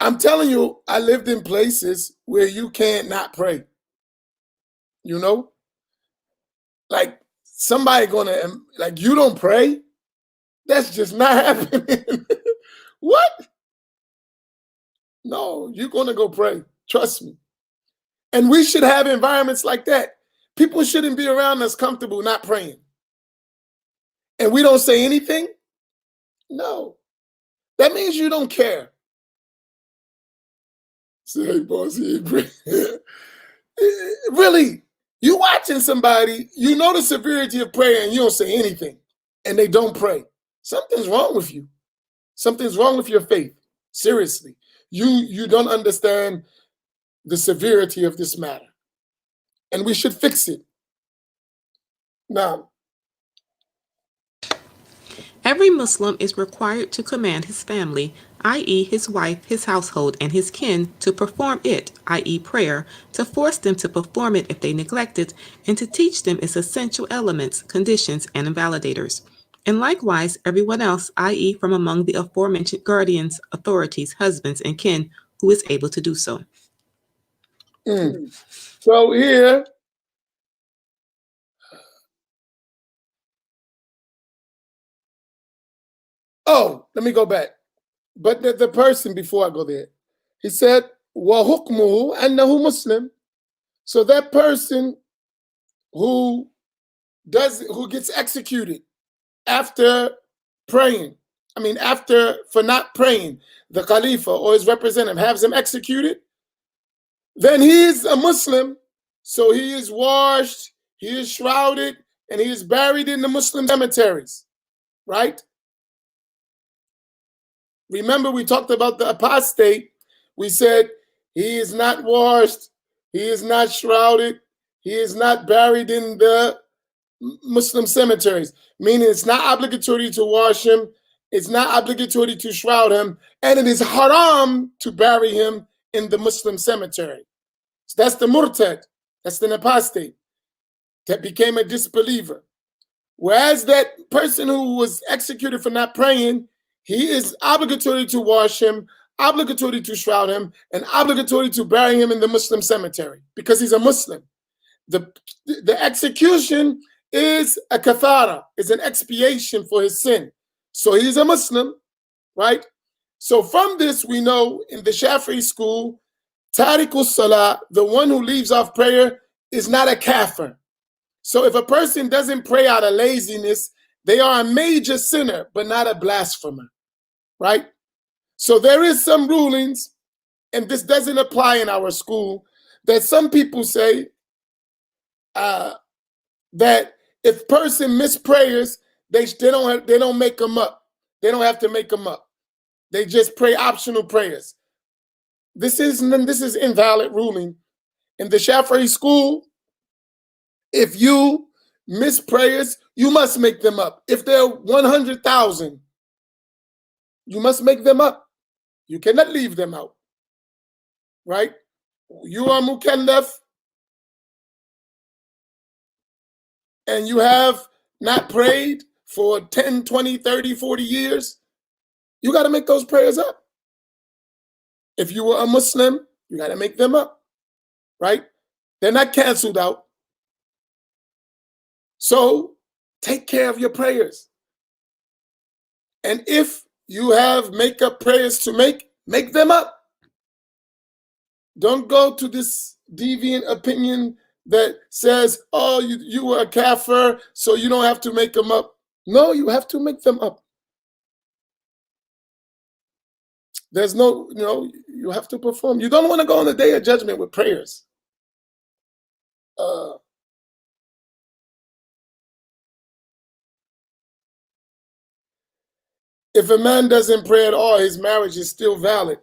I'm telling you, I lived in places where you can't not pray. You know? Like somebody like you don't pray? That's just not happening. What? No, you're going to go pray. Trust me. And we should have environments like that. People shouldn't be around us comfortable not praying. And we don't say anything. No. That means you don't care. Say, hey, boss, he ain't pray. Really, you watching somebody, you know the severity of prayer and you don't say anything and they don't pray. Something's wrong with you. Something's wrong with your faith. Seriously. You don't understand the severity of this matter. And we should fix it. Now, Every Muslim is required to command his family, i.e., his wife, his household, and his kin, to perform it, i.e., prayer, to force them to perform it if they neglect it, and to teach them its essential elements, conditions, and invalidators. And likewise, everyone else, i.e., from among the aforementioned guardians, authorities, husbands, and kin, who is able to do so. So here, let me go back. But the person, before I go there, he said, وَحُكْمُهُ أَنَّهُ Muslim. So that person who gets executed after praying, for not praying, the Khalifa or his representative has him executed, then he is a Muslim. So he is washed, he is shrouded, and he is buried in the Muslim cemeteries, right? Remember, we talked about the apostate. We said he is not washed, he is not shrouded, he is not buried in the Muslim cemeteries, meaning it's not obligatory to wash him, it's not obligatory to shroud him, and it is haram to bury him in the Muslim cemetery. So that's the murtad, that's the apostate that became a disbeliever. Whereas that person who was executed for not praying, he is obligatory to wash him, obligatory to shroud him, and obligatory to bury him in the Muslim cemetery because he's a Muslim. The execution is a kathara, is an expiation for his sin. So he's a Muslim, right? So from this, we know in the Shafi'i school, tariqus salah, the one who leaves off prayer, is not a kafir. So if a person doesn't pray out of laziness, they are a major sinner, but not a blasphemer, right? So there is some rulings, and this doesn't apply in our school, that some people say that if person miss prayers, they don't make them up. They don't have to make them up. They just pray optional prayers. This is invalid ruling. In the Shafi'i school, if you miss prayers, you must make them up. If there are 100,000, you must make them up. You cannot leave them out, right? You are mukallaf, and you have not prayed for 10, 20, 30, 40 years, you got to make those prayers up. If you were a Muslim, you got to make them up, right? They're not canceled out. So take care of your prayers. And if you have make-up prayers to make them up. Don't go to this deviant opinion that says, oh, you were a kafir, so you don't have to make them up. No, you have to make them up. There's no, you have to perform. You don't want to go on the day of judgment with prayers. If a man doesn't pray at all, his marriage is still valid.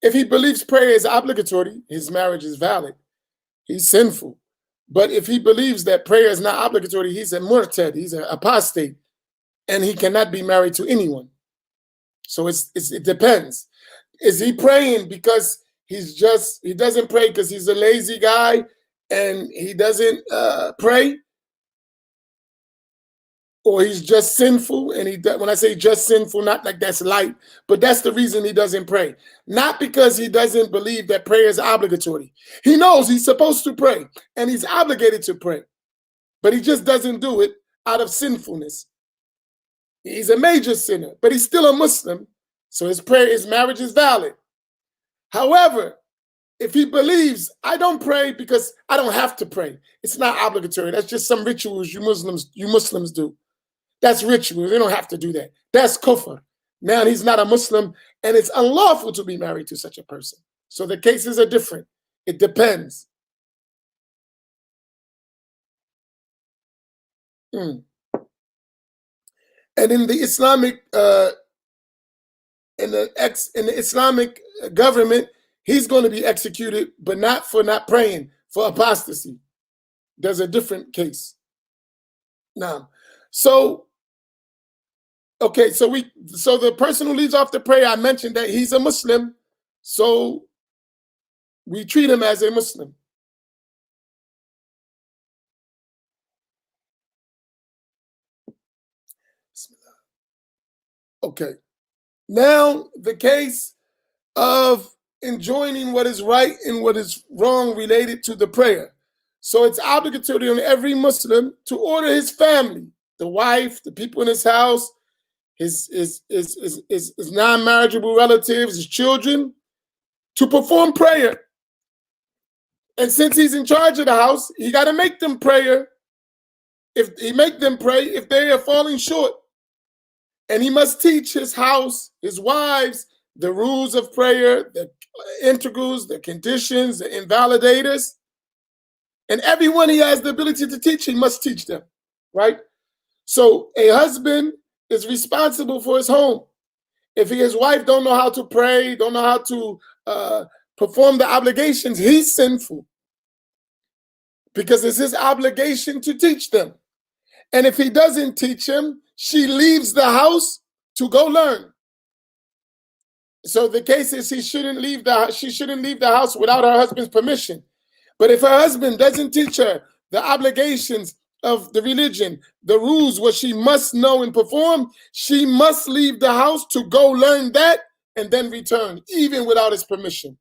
If he believes prayer is obligatory, his marriage is valid. He's sinful. But if he believes that prayer is not obligatory, he's a murtad, he's an apostate, and he cannot be married to anyone. So it depends. Is he praying because he doesn't pray because he's a lazy guy and he doesn't pray? Or he's just sinful, and when I say just sinful, not like that's light, but that's the reason he doesn't pray. Not because he doesn't believe that prayer is obligatory. He knows he's supposed to pray, and he's obligated to pray, but he just doesn't do it out of sinfulness. He's a major sinner, but he's still a Muslim, so his marriage is valid. However, if he believes, I don't pray because I don't have to pray, it's not obligatory. That's just some rituals you Muslims do. That's ritual. They don't have to do that. That's kufr. Now he's not a Muslim, and it's unlawful to be married to such a person. So the cases are different. It depends. Mm. And in the Islamic in the Islamic government, he's going to be executed, but not for not praying, for apostasy. There's a different case. Now, so okay, so the person who leaves off the prayer, I mentioned that he's a Muslim, so we treat him as a Muslim. Okay. Now, the case of enjoining what is right and what is wrong related to the prayer. So it's obligatory on every Muslim to order his family, the wife, the people in his house, his non-marriageable relatives, his children, to perform prayer. And since he's in charge of the house, he got to make them prayer. If he make them pray, if they are falling short, and he must teach his house, his wives, the rules of prayer, the integrals, the conditions, the invalidators, and everyone he has the ability to teach, he must teach them, right? So a husband is responsible for his home. If his wife don't know how to pray, don't know how to perform the obligations, he's sinful, because it's his obligation to teach them. And if he doesn't teach him, she leaves the house to go learn. So the case is she shouldn't leave the house without her husband's permission. But if her husband doesn't teach her the obligations of the religion, the rules, what she must know and perform, she must leave the house to go learn that and then return, even without his permission.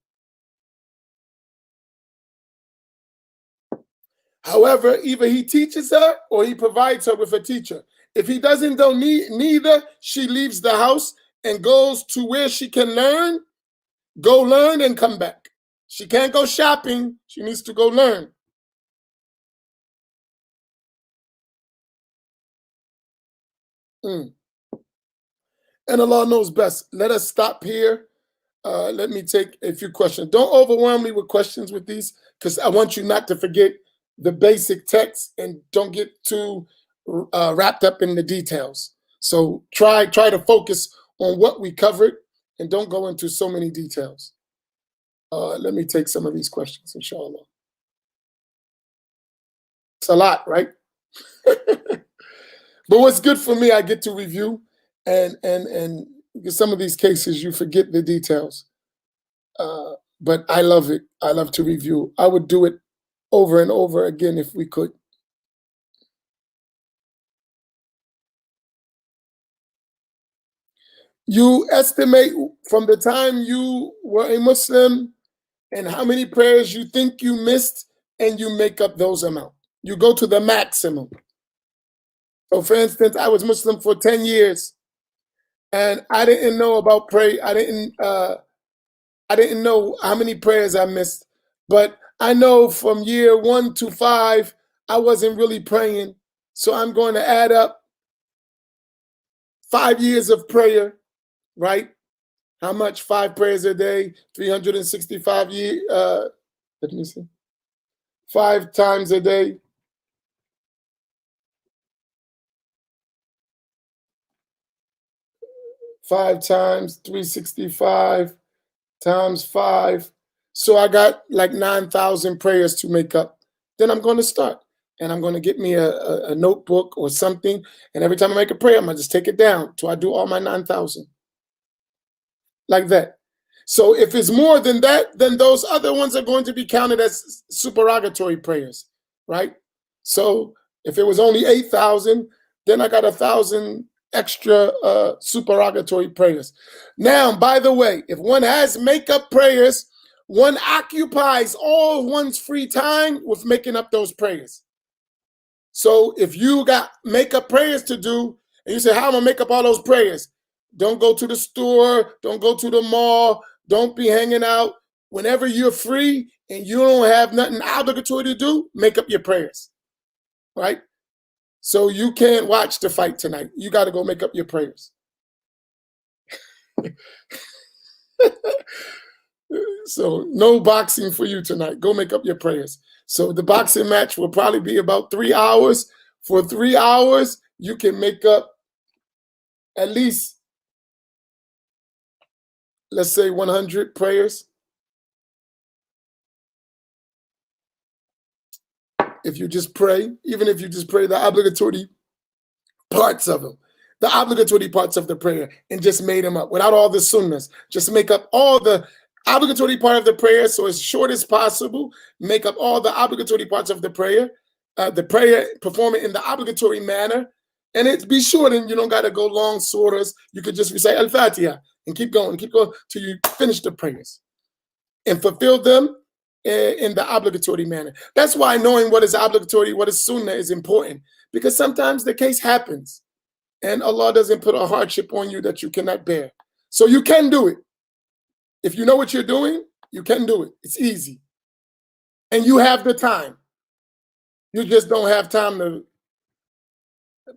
However, either he teaches her or he provides her with a teacher. If he doesn't do neither, she leaves the house and goes to where she can learn, go learn and come back. She can't go shopping. She needs to go learn. And Allah knows best. Let us stop here. Let me take a few questions. Don't overwhelm me with questions with these, because I want you not to forget the basic text and don't get too wrapped up in the details. So try to focus on what we covered and don't go into so many details. Let me take some of these questions, inshallah. It's a lot, right? But what's good for me, I get to review, and because some of these cases you forget the details. But I love it. I love to review. I would do it over and over again if we could. You estimate from the time you were a Muslim and how many prayers you think you missed, and you make up those amounts. You go to the maximum. So for instance, I was Muslim for 10 years and I didn't know about prayer. I didn't know how many prayers I missed, but I know from year 1 to 5, I wasn't really praying. So I'm going to add up 5 years of prayer, right? How much? 5 prayers a day, 365 years. Let me see. 5 times a day. 5 times 365 times 5. So I got like 9,000 prayers to make up. Then I'm going to start. And I'm going to get me a notebook or something. And every time I make a prayer, I'm going to just take it down till I do all my 9,000. Like that. So if it's more than that, then those other ones are going to be counted as supererogatory prayers, right? So if it was only 8,000, then I got 1,000 extra supererogatory prayers. Now, by the way, if one has makeup prayers, one occupies all one's free time with making up those prayers. So if you got makeup prayers to do, and you say, how am I going to make up all those prayers? Don't go to the store. Don't go to the mall. Don't be hanging out. Whenever you're free and you don't have nothing obligatory to do, make up your prayers, right? So you can't watch the fight tonight. You got to go make up your prayers. So no boxing for you tonight. Go make up your prayers. So the boxing match will probably be about 3 hours. For 3 hours, you can make up at least, let's say, 100 prayers. If you just pray, even if you just pray the obligatory parts of them, the obligatory parts of the prayer, and just made them up without all the sunnahs. Just make up all the obligatory part of the prayer so as short as possible. Make up all the obligatory parts of the prayer, perform it in the obligatory manner, and it be short, and you don't got to go long surahs. You could just recite Al-Fatiha and keep going till you finish the prayers and fulfill them in the obligatory manner. That's why knowing what is obligatory, what is sunnah is important, because sometimes the case happens and Allah doesn't put a hardship on you that you cannot bear. So you can do it. If you know what you're doing, you can do it. It's easy. And you have the time. You just don't have time to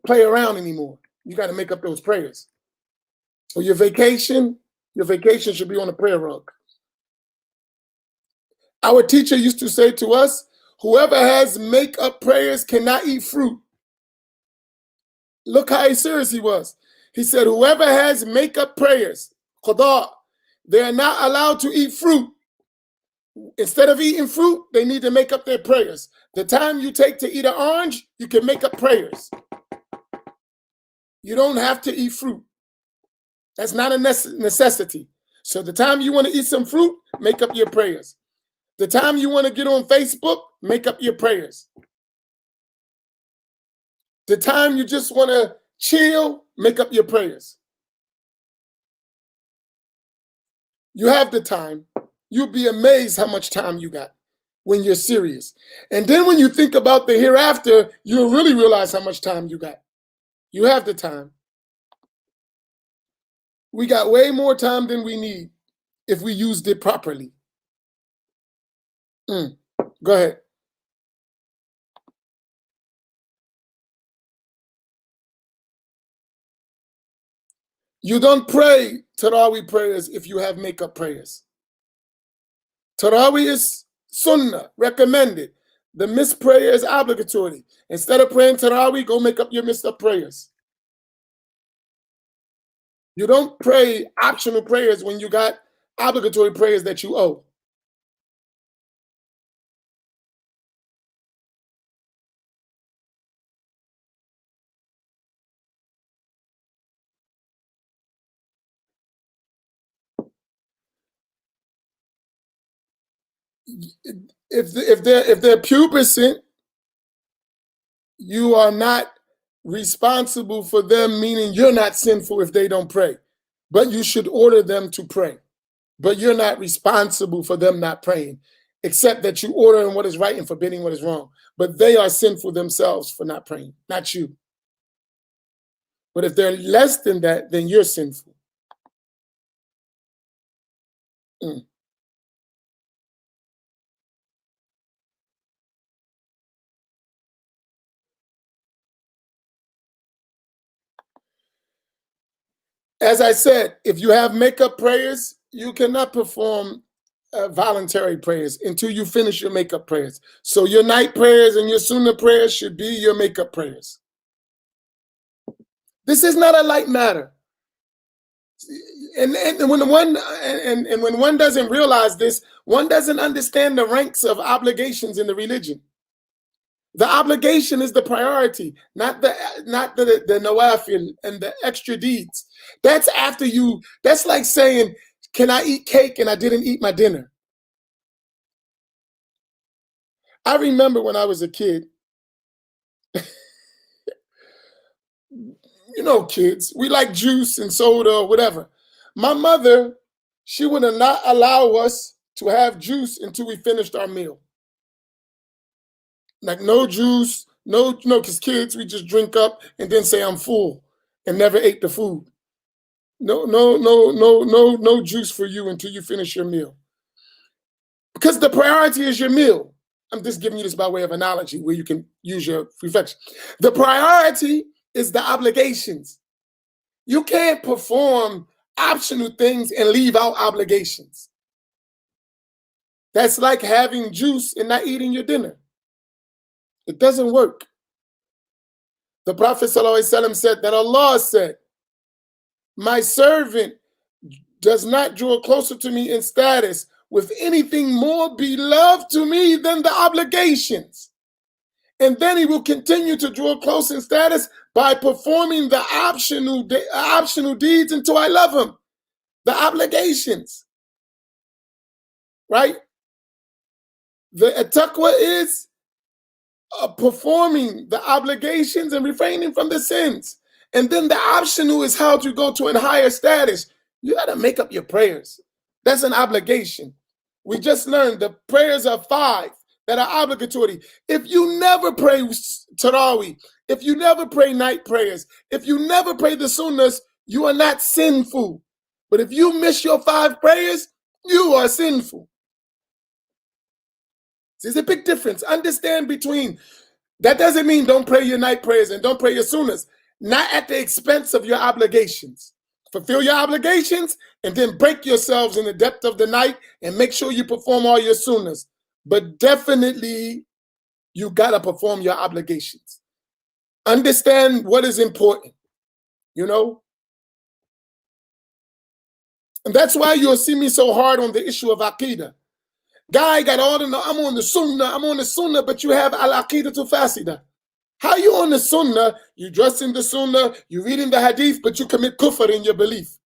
play around anymore. You got to make up those prayers. So your vacation should be on a prayer rug. Our teacher used to say to us, whoever has make-up prayers cannot eat fruit. Look how serious he was. He said, whoever has make-up prayers, qada, they are not allowed to eat fruit. Instead of eating fruit, they need to make up their prayers. The time you take to eat an orange, you can make up prayers. You don't have to eat fruit. That's not a necessity. So the time you want to eat some fruit, make up your prayers. The time you want to get on Facebook, make up your prayers. The time you just want to chill, make up your prayers. You have the time. You'll be amazed how much time you got when you're serious. And then when you think about the hereafter, you'll really realize how much time you got. You have the time. We got way more time than we need if we used it properly. Go ahead. You don't pray Taraweeh prayers if you have make-up prayers. Taraweeh is sunnah, recommended. The missed prayer is obligatory. Instead of praying Taraweeh, go make up your missed up prayers. You don't pray optional prayers when you got obligatory prayers that you owe. If they're pubescent, you are not responsible for them, meaning you're not sinful if they don't pray. But you should order them to pray. But you're not responsible for them not praying, except that you order them what is right and forbidding what is wrong. But they are sinful themselves for not praying, not you. But if they're less than that, then you're sinful. As I said, if you have make-up prayers, you cannot perform voluntary prayers until you finish your make-up prayers. So your night prayers and your sunnah prayers should be your make-up prayers. This is not a light matter. And when one doesn't realize this, one doesn't understand the ranks of obligations in the religion. The obligation is the priority, not the nawafil and the extra deeds. That's after you. That's like saying, can I eat cake and I didn't eat my dinner? I remember when I was a kid, you know, kids, we like juice and soda or whatever. My mother, she would not allow us to have juice until we finished our meal. Like no juice, no, because kids, we just drink up and then say I'm full and never ate the food. No juice for you until you finish your meal. Because the priority is your meal. I'm just giving you this by way of analogy where you can use your reflection. The priority is the obligations. You can't perform optional things and leave out obligations. That's like having juice and not eating your dinner. It doesn't work. The Prophet ﷺ said that Allah said, my servant does not draw closer to me in status with anything more beloved to me than the obligations. And then he will continue to draw close in status by performing the optional deeds until I love him. The obligations, right? The taqwa is performing the obligations and refraining from the sins. And then the optional is how to go to a higher status. You got to make up your prayers. That's an obligation. We just learned the prayers are 5 that are obligatory. If you never pray Taraweeh, if you never pray night prayers, if you never pray the sunnahs, you are not sinful. But if you miss your 5 prayers, you are sinful. There's a big difference. Understand between, that doesn't mean don't pray your night prayers and don't pray your sunnahs, not at the expense of your obligations. Fulfill your obligations and then break yourselves in the depth of the night and make sure you perform all your sunnahs. But definitely, you got to perform your obligations. Understand what is important, you know? And that's why you'll see me so hard on the issue of Aqidah. Guy got all the, I'm on the sunnah, but you have al-Aqidah to Fasida. How you on the sunnah, you dress in the sunnah, you reading the hadith, but you commit kufr in your belief?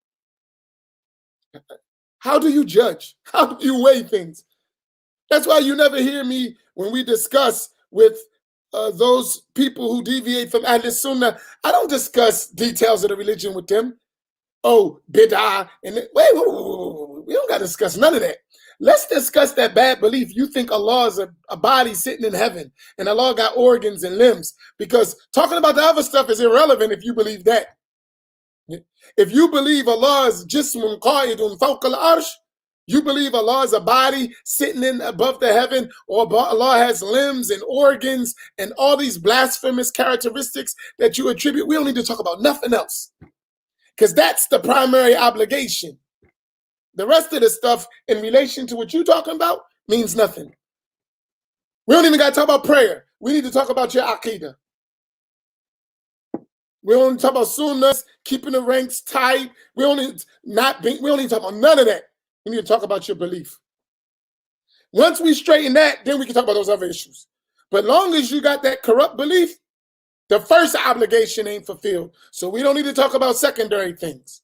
How do you judge? How do you weigh things? That's why you never hear me when we discuss with those people who deviate from Ahl Sunnah. I don't discuss details of the religion with them. Oh, bid'ah, and wait, we don't got to discuss none of that. Let's discuss that bad belief. You think Allah is a body sitting in heaven and Allah got organs and limbs, because talking about the other stuff is irrelevant if you believe that. If you believe Allah is jismun qa'idun fawqa al-arsh, you believe Allah is a body sitting in above the heaven, or Allah has limbs and organs and all these blasphemous characteristics that you attribute, we don't need to talk about nothing else, because that's the primary obligation. The rest of the stuff in relation to what you're talking about means nothing. We don't even got to talk about prayer. We need to talk about your aqidah. We don't need to talk about sunnahs, keeping the ranks tight. We don't need to talk about none of that. We need to talk about your belief. Once we straighten that, then we can talk about those other issues. But long as you got that corrupt belief, the first obligation ain't fulfilled. So we don't need to talk about secondary things,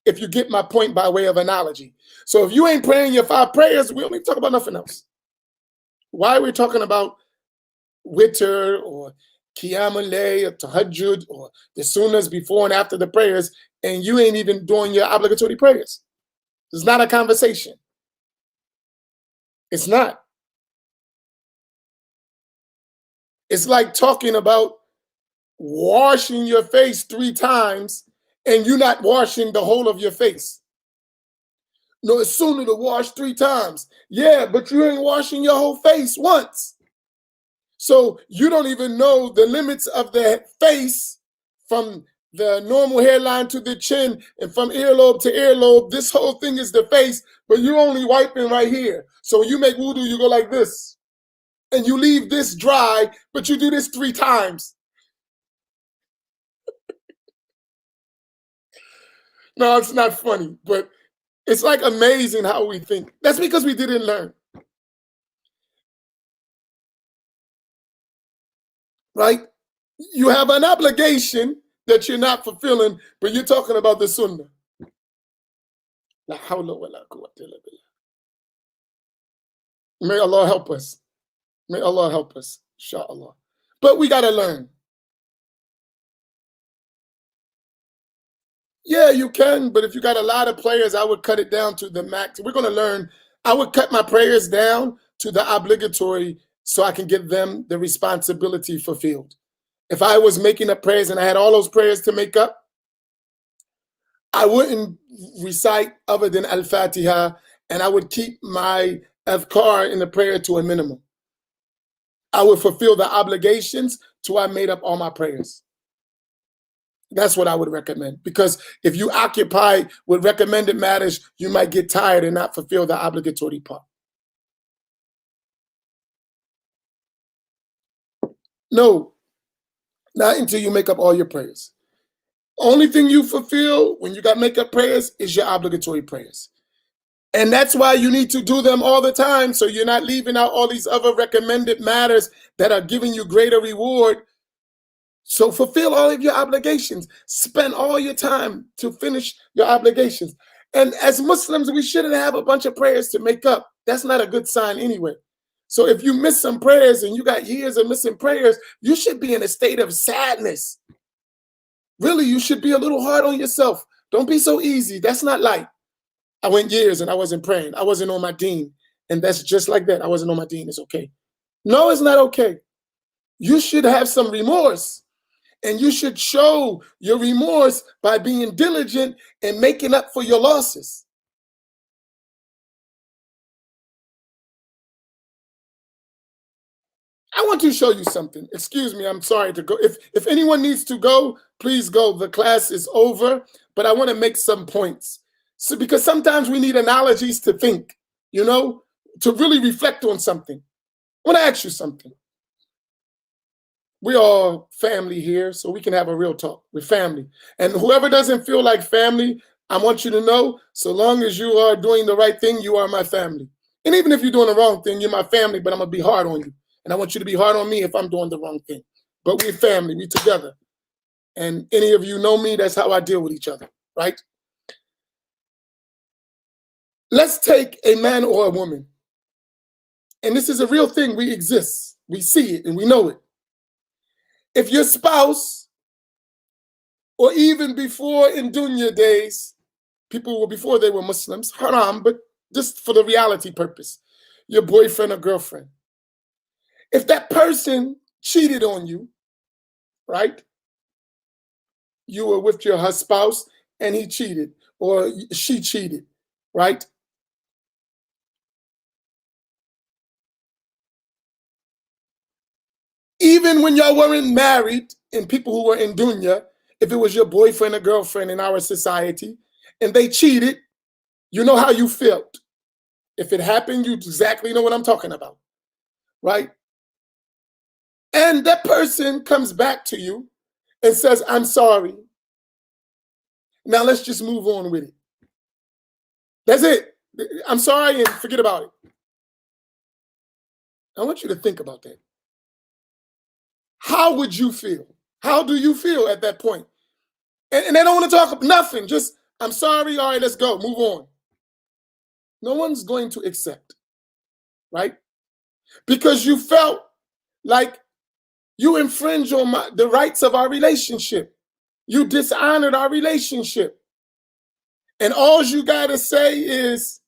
if you get my point by way of analogy. So if you ain't praying your 5 prayers, we don't need to talk about nothing else. Why are we talking about witr or qiyam al-layl or tahajjud or the sunnahs before and after the prayers, and you ain't even doing your obligatory prayers? It's not a conversation. It's not. It's like talking about washing your face 3 times and you're not washing the whole of your face. No, it's sooner to wash 3 times. Yeah, but you ain't washing your whole face once. So you don't even know the limits of the face from the normal hairline to the chin and from earlobe to earlobe. This whole thing is the face, but you're only wiping right here. So when you make wudu, you go like this. And you leave this dry, but you do this 3 times. No, it's not funny, but it's like amazing how we think. That's because we didn't learn. Right? You have an obligation that you're not fulfilling, but you're talking about the sunnah. La hawla wa la quwwata illa billah. May Allah help us. May Allah help us, inshallah. But we got to learn. Yeah, you can, but if you got a lot of players, I would cut it down to the max. We're going to learn. I would cut my prayers down to the obligatory so I can give them the responsibility fulfilled. If I was making up prayers and I had all those prayers to make up, I wouldn't recite other than Al-Fatiha, and I would keep my adhkar in the prayer to a minimum. I would fulfill the obligations till I made up all my prayers. That's what I would recommend. Because if you occupy with recommended matters, you might get tired and not fulfill the obligatory part. No, not until you make up all your prayers. Only thing you fulfill when you got make up prayers is your obligatory prayers. And that's why you need to do them all the time, so you're not leaving out all these other recommended matters that are giving you greater reward. So fulfill all of your obligations. Spend all your time to finish your obligations. And as Muslims, we shouldn't have a bunch of prayers to make up. That's not a good sign anyway. So if you miss some prayers and you got years of missing prayers, you should be in a state of sadness. Really, you should be a little hard on yourself. Don't be so easy. That's not light. I went years and I wasn't praying. I wasn't on my deen. And that's just like that. I wasn't on my deen. It's okay. No, it's not okay. You should have some remorse. And you should show your remorse by being diligent and making up for your losses. I want to show you something. Excuse me, I'm sorry to go. If anyone needs to go, please go. The class is over, but I want to make some points. So because sometimes we need analogies to think, to really reflect on something. I want to ask you something. We're all family here, so we can have a real talk. We're family. And whoever doesn't feel like family, I want you to know, so long as you are doing the right thing, you are my family. And even if you're doing the wrong thing, you're my family, but I'm going to be hard on you. And I want you to be hard on me if I'm doing the wrong thing. But we're family. We're together. And any of you know me, that's how I deal with each other, right? Let's take a man or a woman. And this is a real thing. We exist. We see it and we know it. If your spouse, or even before in dunya days, people were before they were Muslims, haram, but just for the reality purpose, your boyfriend or girlfriend, if that person cheated on you, right? You were with your spouse and he cheated or she cheated, right? Even when y'all weren't married and people who were in dunya, if it was your boyfriend or girlfriend in our society and they cheated, you know how you felt. If it happened, you exactly know what I'm talking about, right? And that person comes back to you and says, I'm sorry. Now let's just move on with it. That's it. I'm sorry and forget about it. I want you to think about that. How would you feel? How do you feel at that point? And they don't want to talk nothing. Just, I'm sorry. All right, let's go. Move on. No one's going to accept, right? Because you felt like you infringe on the rights of our relationship. You dishonored our relationship. And all you got to say is,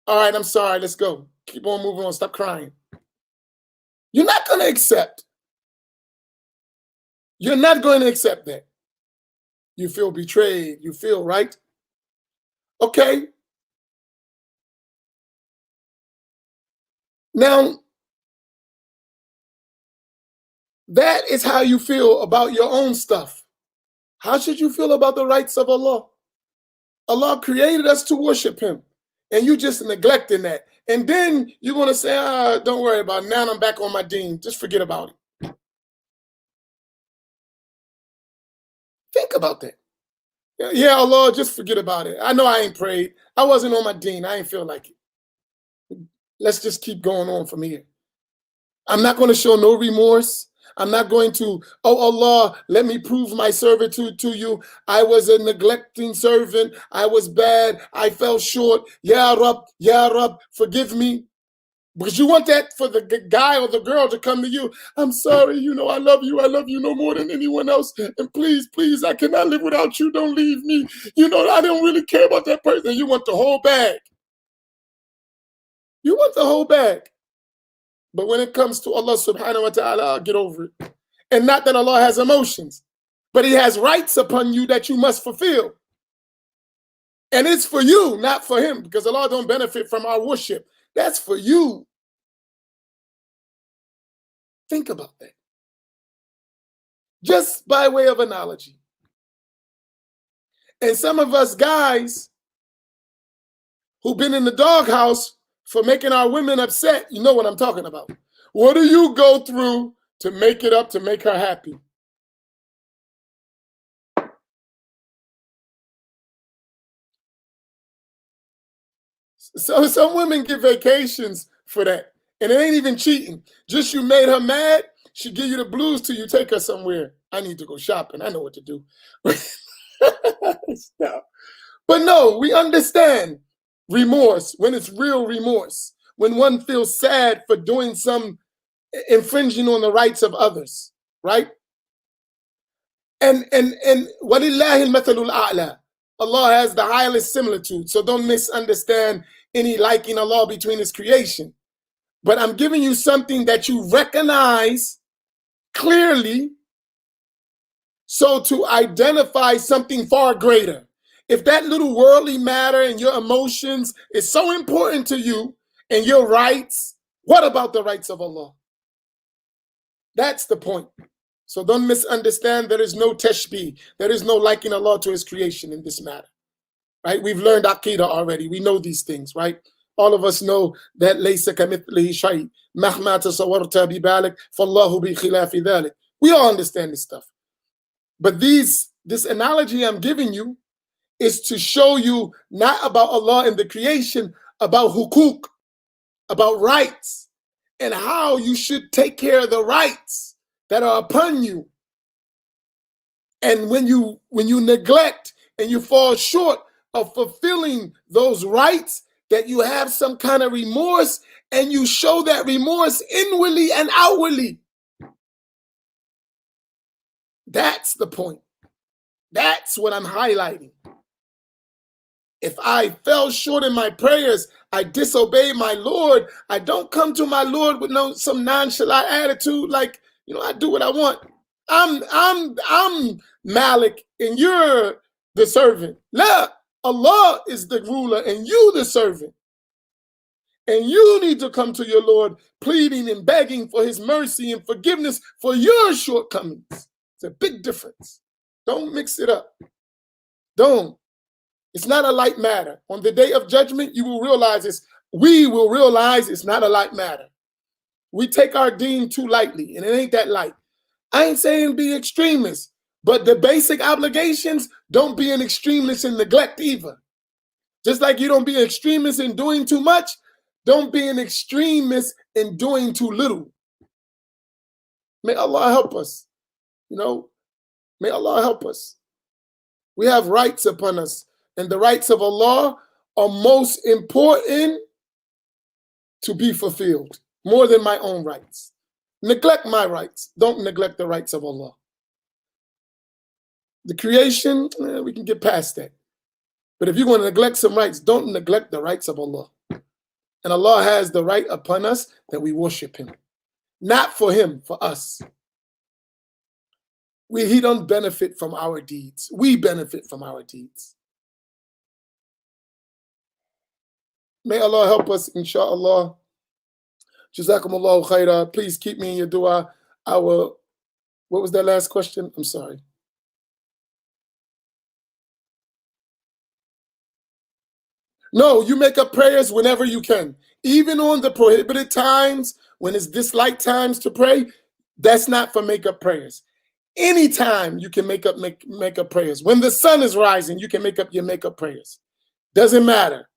all right, I'm sorry. Let's go. Keep on moving on. Stop crying. You're not going to accept. You're not going to accept that. You feel betrayed. You feel, right? Okay. Now, that is how you feel about your own stuff. How should you feel about the rights of Allah? Allah created us to worship him. And you just neglecting that. And then you're going to say, don't worry about it. Now I'm back on my deen. Just forget about it. Think about that. Yeah, Allah, just forget about it. I know I ain't prayed. I wasn't on my deen. I ain't feel like it. Let's just keep going on from here. I'm not going to show no remorse. I'm not going to, oh Allah, let me prove my servitude to you. I was a neglecting servant. I was bad. I fell short. Ya Rab, forgive me. Because you want that for the guy or the girl to come to you. I'm sorry, I love you. I love you no more than anyone else. And please, I cannot live without you. Don't leave me. I don't really care about that person. You want the whole bag. You want the whole bag. But when it comes to Allah subhanahu wa ta'ala, get over it. And not that Allah has emotions, but he has rights upon you that you must fulfill. And it's for you, not for him, because Allah don't benefit from our worship. That's for you. Think about that. Just by way of analogy. And some of us guys who've been in the doghouse for making our women upset, you know what I'm talking about. What do you go through to make it up, to make her happy? So some women get vacations for that. And it ain't even cheating. Just you made her mad, she give you the blues till you take her somewhere. I need to go shopping. I know what to do. Stop. But no, we understand remorse, when it's real remorse, when one feels sad for doing some infringing on the rights of others, right? And walillahi al-mathalul a'la. Allah has the highest similitude. So don't misunderstand any liking Allah between his creation. But I'm giving you something that you recognize clearly, so to identify something far greater. If that little worldly matter and your emotions is so important to you and your rights, what about the rights of Allah? That's the point. So don't misunderstand. There is no tashbih. There is no liking Allah to his creation in this matter, right? We've learned Aqidah already. We know these things, right? All of us know that laysa kamithlihi shay, mahma tasawarta bi balik, fallahu bi khilafi dhalik. We all understand this stuff. But this analogy I'm giving you is to show you not about Allah and the creation, about hukuk, about rights, and how you should take care of the rights that are upon you. And when you neglect and you fall short of fulfilling those rights, that you have some kind of remorse, and you show that remorse inwardly and outwardly. That's the point. That's what I'm highlighting. If I fell short in my prayers, I disobeyed my Lord, I don't come to my Lord with some nonchalant attitude like, I do what I want. I'm Malik and you're the servant. La, Allah is the ruler and you the servant. And you need to come to your Lord pleading and begging for his mercy and forgiveness for your shortcomings. It's a big difference. Don't mix it up. Don't. It's not a light matter. On the day of judgment, we will realize it's not a light matter. We take our deen too lightly, and it ain't that light. I ain't saying be extremists, but the basic obligations, don't be an extremist in neglect either. Just like you don't be an extremist in doing too much, don't be an extremist in doing too little. May Allah help us. May Allah help us. We have rights upon us, and the rights of Allah are most important to be fulfilled, more than my own rights. Neglect my rights. Don't neglect the rights of Allah. The creation, we can get past that. But if you're going to neglect some rights, don't neglect the rights of Allah. And Allah has the right upon us that we worship him. Not for him, for us. He don't benefit from our deeds. We benefit from our deeds. May Allah help us, inshallah. Jazakumullahu khairah. Please keep me in your dua. What was that last question? I'm sorry. No, you make up prayers whenever you can. Even on the prohibited times, when it's disliked times to pray, that's not for make-up prayers. Anytime you can make up prayers. When the sun is rising, you can make up your make-up prayers. Doesn't matter.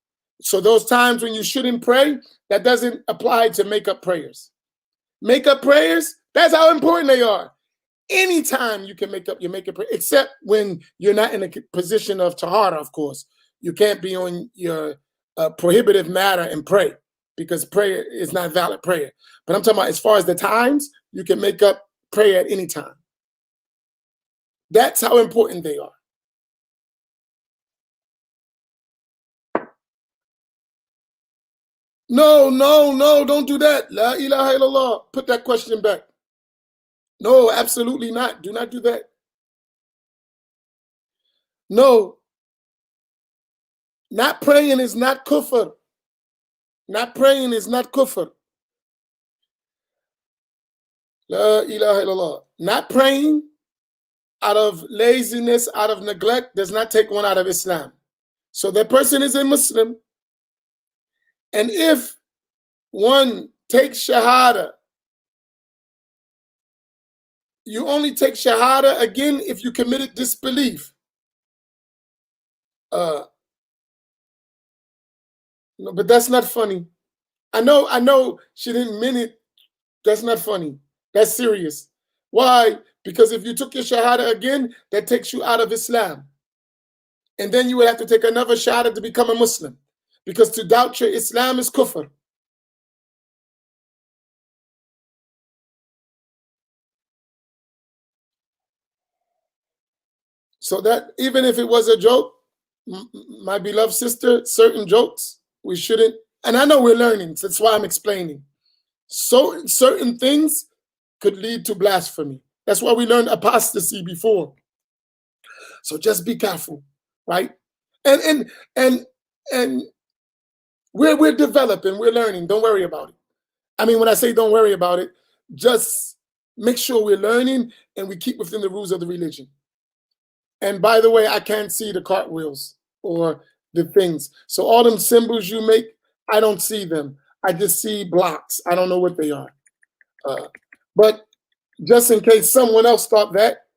So those times when you shouldn't pray, that doesn't apply to make-up prayers. Make-up prayers, that's how important they are. Anytime you can make up your make-up prayer, except when you're not in a position of tahara, of course. You can't be on your prohibitive matter and pray, because prayer is not valid prayer. But I'm talking about as far as the times, you can make up prayer at any time. That's how important they are. No, don't do that. La ilaha illallah. Put that question back. No, absolutely not. Do not do that. No. Not praying is not kufr. Not praying is not kufr. La ilaha illallah. Not praying out of laziness, out of neglect, does not take one out of Islam. So that person is a Muslim. And if one takes Shahada, you only take Shahada again if you committed disbelief. No, but that's not funny. I know she didn't mean it. That's not funny. That's serious. Why? Because if you took your Shahada again, that takes you out of Islam. And then you would have to take another Shahada to become a Muslim. Because to doubt your Islam is kufr. So that even if it was a joke, my beloved sister, certain jokes, we shouldn't, and I know we're learning, so that's why I'm explaining. So certain things could lead to blasphemy. That's why we learned apostasy before. So just be careful, right? And we're developing, we're learning. Don't worry about it. I mean, when I say don't worry about it, just make sure we're learning and we keep within the rules of the religion. And by the way, I can't see the cartwheels or the things. So all them symbols you make, I don't see them. I just see blocks. I don't know what they are. But just in case someone else thought that,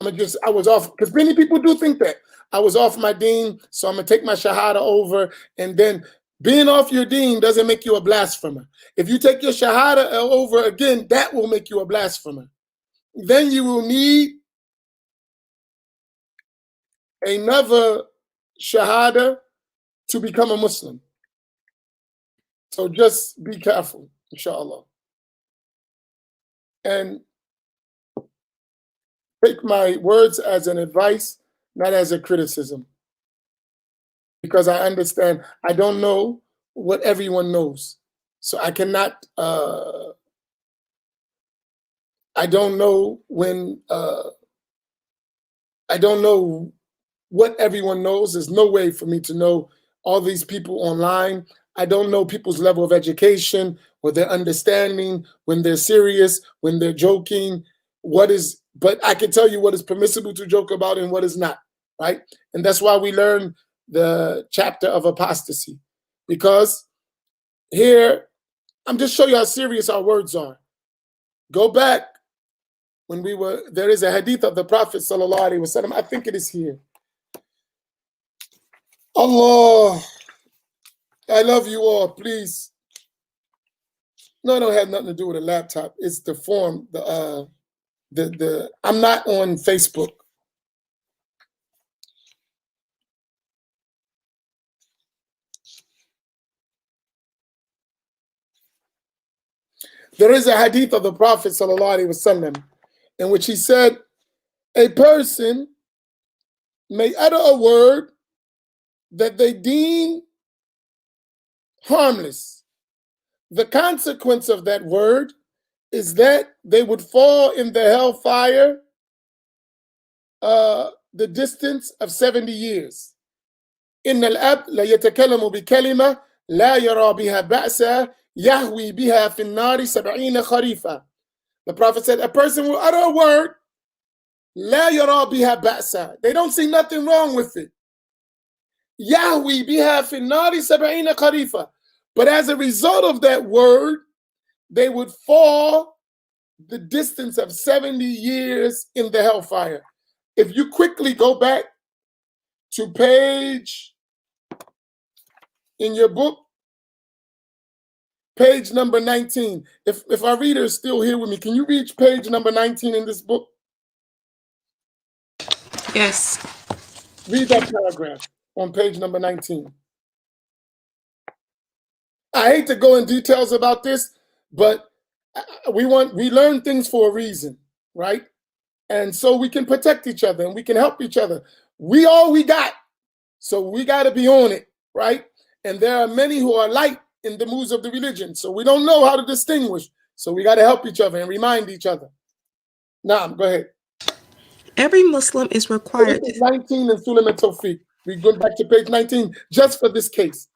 I was off, because many people do think that. I was off my deen, so I'm going to take my Shahada over. And then being off your deen doesn't make you a blasphemer. If you take your Shahada over again, that will make you a blasphemer. Then you will need another Shahada to become a Muslim. So just be careful, inshallah. And take my words as an advice, not as a criticism. Because I understand, I don't know what everyone knows. So I cannot, I don't know when, I don't know what everyone knows. There's no way for me to know all these people online. I don't know people's level of education or their understanding, when they're serious, when they're joking, but I can tell you what is permissible to joke about and what is not, right? And that's why we learn the chapter of apostasy. Because here, I'm just showing you how serious our words are. Go back when there is a hadith of the Prophet sallallahu alaihi wasallam. I think it is here. Allah, I love you all, please. No, it don't have nothing to do with a laptop. It's the form, I'm not on Facebook. There is a hadith of the Prophet sallallahu alaihi wasallam in which he said, a person may utter a word that they deem harmless. The consequence of that word is that they would fall in the hellfire the distance of 70 years. إن الأب لا يتكلم بكلمة لا يرى بها بأسا يهوي بها في النار 70 خريفا. The Prophet said, a person will utter a word, لا يرى بها بأسا. They don't see nothing wrong with it. يهوي بها في النار 70 خريفا. But as a result of that word, they would fall the distance of 70 years in the hellfire. If you quickly go back to page, in your book, page number 19. If our reader is still here with me, can you reach page number 19 in this book? Yes. Read that paragraph on page number 19. I hate to go in details about this, but we learn things for a reason, right? And so we can protect each other and we can help each other. We all we got. So we got to be on it, right? And there are many who are light in the moves of the religion. So we don't know how to distinguish. So we got to help each other and remind each other. Now, go ahead. Every Muslim is required. This is 19 in Sulam and Tawfiq. We go back to page 19 just for this case.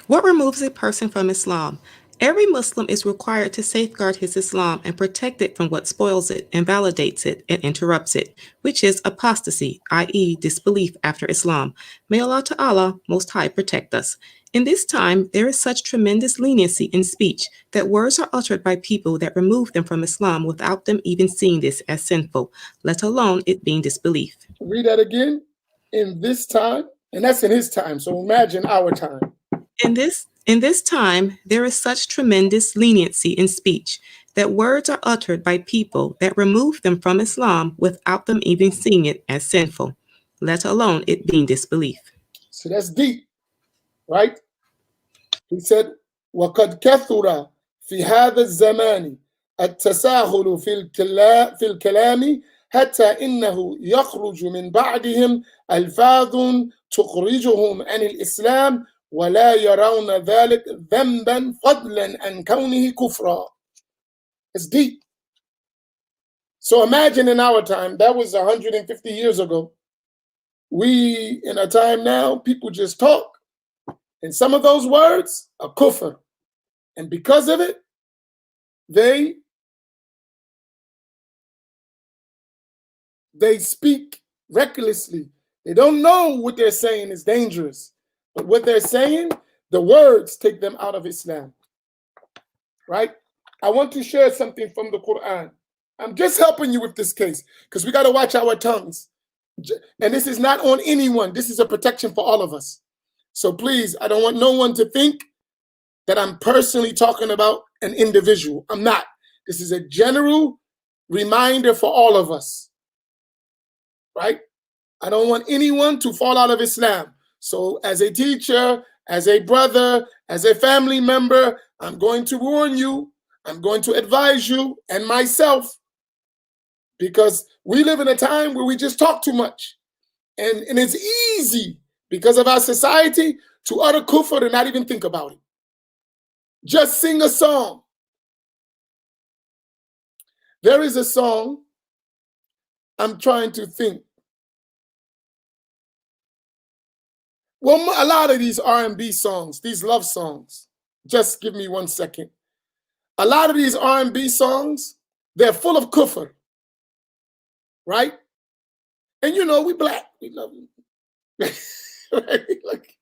What removes a person from Islam? Every Muslim is required to safeguard his Islam and protect it from what spoils it, invalidates it, and interrupts it, which is apostasy, i.e., disbelief after Islam. May Allah Ta'ala Most High protect us. In this time, there is such tremendous leniency in speech that words are uttered by people that remove them from Islam without them even seeing this as sinful, let alone it being disbelief. Read that again. In this time, and that's in his time. So imagine our time. In this time, there is such tremendous leniency in speech that words are uttered by people that remove them from Islam without them even seeing it as sinful, let alone it being disbelief. So that's deep, right? He said, وَقَدْ كَثُرَ فِي هَذَا الزَّمَانِ التساهل في الكلام حتى إنه يخرج من بعدهم ألفاظ تخرجهم عن الإسلام ولا يرون ذلك ذنبا فضلا عن كونه كفرا. It's deep. So imagine in our time, that was 150 years ago. We, in our time now, people just talk. And some of those words are kufr. And because of it, they speak recklessly. They don't know what they're saying is dangerous. But what they're saying, the words take them out of Islam. Right? I want to share something from the Quran. I'm just helping you with this case because we got to watch our tongues. And this is not on anyone. This is a protection for all of us. So please, I don't want no one to think that I'm personally talking about an individual. I'm not. This is a general reminder for all of us. Right? I don't want anyone to fall out of Islam. So as a teacher, as a brother, as a family member, I'm going to warn you. I'm going to advise you and myself, because we live in a time where we just talk too much. And it's easy because of our society to utter kufr and not even think about it. Just sing a song. There is a song, I'm trying to think. Well, a lot of these R&B songs, these love songs, just give me 1 second. A lot of these R&B songs, they're full of kufr, right? And you know, we black, we love it. Right? Like,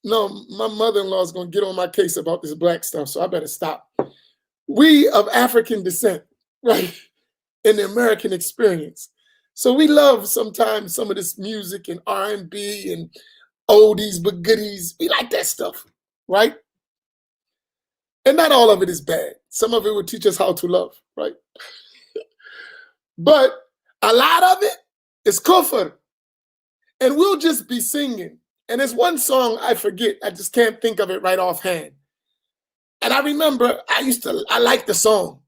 no, my mother-in-law is going to get on my case about this black stuff, so I better stop. We of African descent, right, in the American experience. So we love sometimes some of this music and R&B and oldies but goodies. We like that stuff, right? And not all of it is bad. Some of it will teach us how to love, right? But a lot of it is kufr. And we'll just be singing. And there's one song I forget. I just can't think of it right offhand. And I remember I liked the song.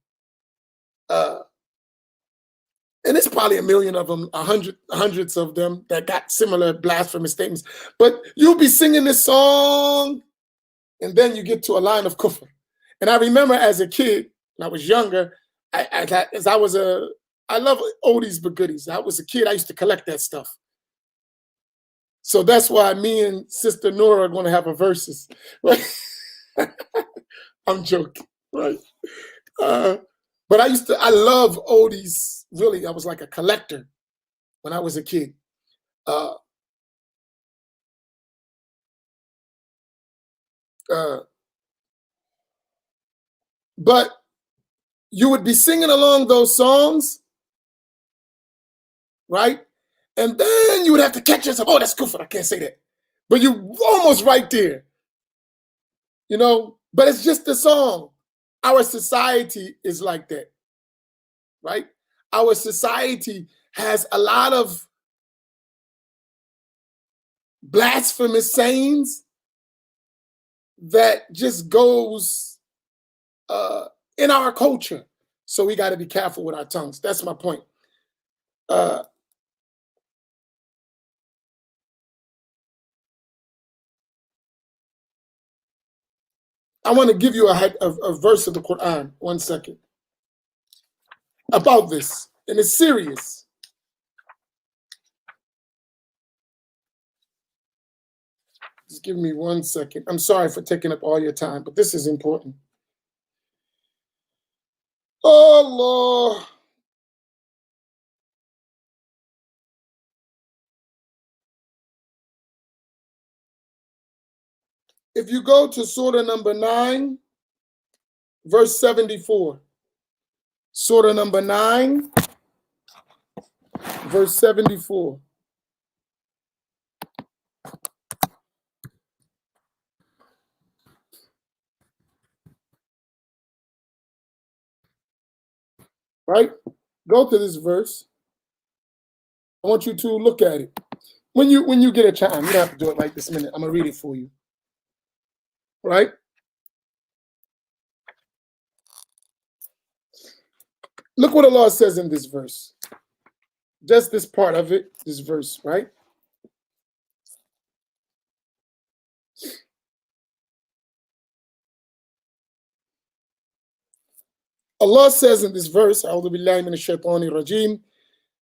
And it's probably a million of them, hundreds of them that got similar blasphemous things. But you'll be singing this song, and then you get to a line of kufr. And I remember as a kid, when I was younger, I love oldies but goodies. I was a kid, I used to collect that stuff. So that's why me and Sister Nora are going to have a versus. Right? I'm joking, right? But I love oldies. Really, I was like a collector when I was a kid. But you would be singing along those songs, right? And then you would have to catch yourself. Oh, that's kufr. I can't say that. But you're almost right there, you know? But it's just the song. Our society is like that, right? Our society has a lot of blasphemous sayings that just goes in our culture. So we got to be careful with our tongues. That's my point. I want to give you a verse of the Quran, 1 second, about this. And it's serious. Just give me 1 second. I'm sorry for taking up all your time, but this is important. Allah. If you go to Surah number 9, verse 74. Surah number 9, verse 74. Right? Go to this verse. I want you to look at it. When you get a chance, you don't have to do it right this minute. I'm gonna read it for you. Right? Look what Allah says in this verse. Just this part of it, this verse, right? Allah says in this verse, أعوذ بالله من الشيطان الرجيم,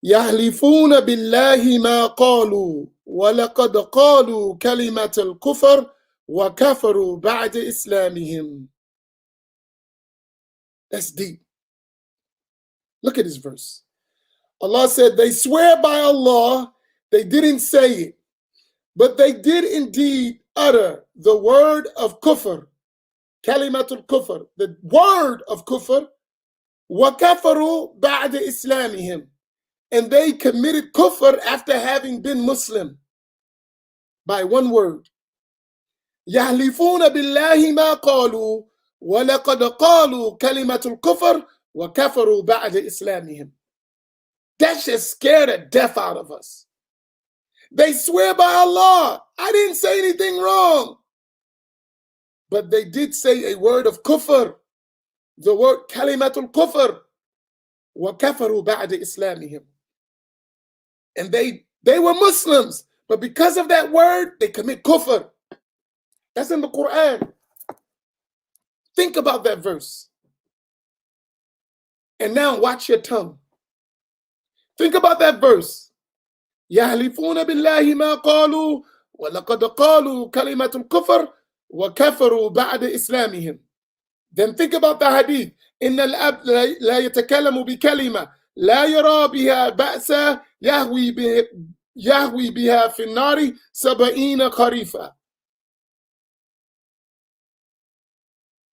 يحلفون بالله ما قالوا ولقد قالوا كلمة الكفر وكفروا بعد إسلامهم. That's deep. Look at this verse. Allah said, they swear by Allah, they didn't say it, but they did indeed utter the word of kufr, kalimatul kufr, the word of kufr, وَكَفَرُوا بَعْدَ إِسْلَامِهِمْ, and they committed kufr after having been Muslim by one word. يَحْلِفُونَ بِاللَّهِ مَا قَالُوا وَلَقَدْ قَالُوا كَلِمَةُ الْكُفْرِ وَكَفَرُوا بَعْدَ إِسْلَامِهِمْ. That should scare the death out of us. They swear by Allah, I didn't say anything wrong. But they did say a word of kufr, the word kalimatul kufr, وَكَفَرُوا بَعْدَ إِسْلَامِهِمْ. And they were Muslims, but because of that word, they commit kufr. That's in the Quran. Think about that verse. And now watch your tongue. Think about that verse. يَحْلِفُونَ بِاللَّهِ مَا قَالُوا وَلَقَدْ قَالُوا كَلِمَةُ الْكُفْرِ وَكَفَرُوا بَعْدَ إِسْلَامِهِمْ. Then think about the hadith. إِنَّ الْأَبْ لَا يَتَكَلَّمُ بِكَلِمَةٍ لَا يَرَى بِهَا بَأْسًا يَهْوِي بِهَا فِي النَّارِ 70 خَرِيفًا.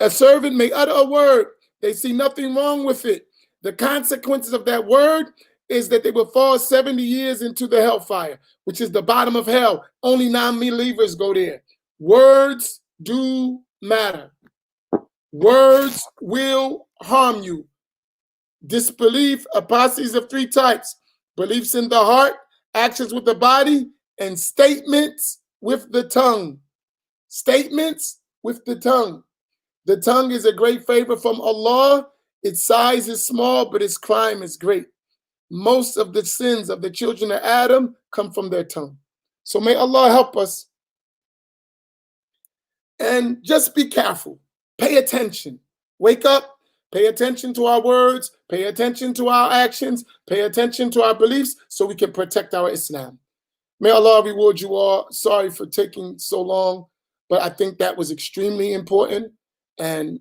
A servant may utter a word, they see nothing wrong with it. The consequences of that word is that they will fall 70 years into the hellfire, which is the bottom of hell. Only non-believers go there. Words do matter. Words will harm you. Disbelief, apostasy of 3 types: beliefs in the heart, actions with the body, and statements with the tongue. Statements with the tongue. The tongue is a great favor from Allah. Its size is small, but its crime is great. Most of the sins of the children of Adam come from their tongue. So may Allah help us. And just be careful. Pay attention. Wake up. Pay attention to our words. Pay attention to our actions. Pay attention to our beliefs so we can protect our Islam. May Allah reward you all. Sorry for taking so long, but I think that was extremely important. And,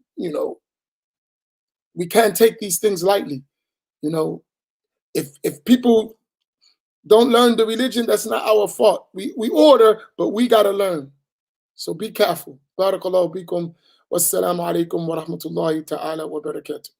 we can't take these things lightly. If people don't learn the religion, that's not our fault. We order, but we got to learn. So be careful. Barakallahu bikum. Wassalamu alaikum wa rahmatullahi ta'ala wa barakatuh.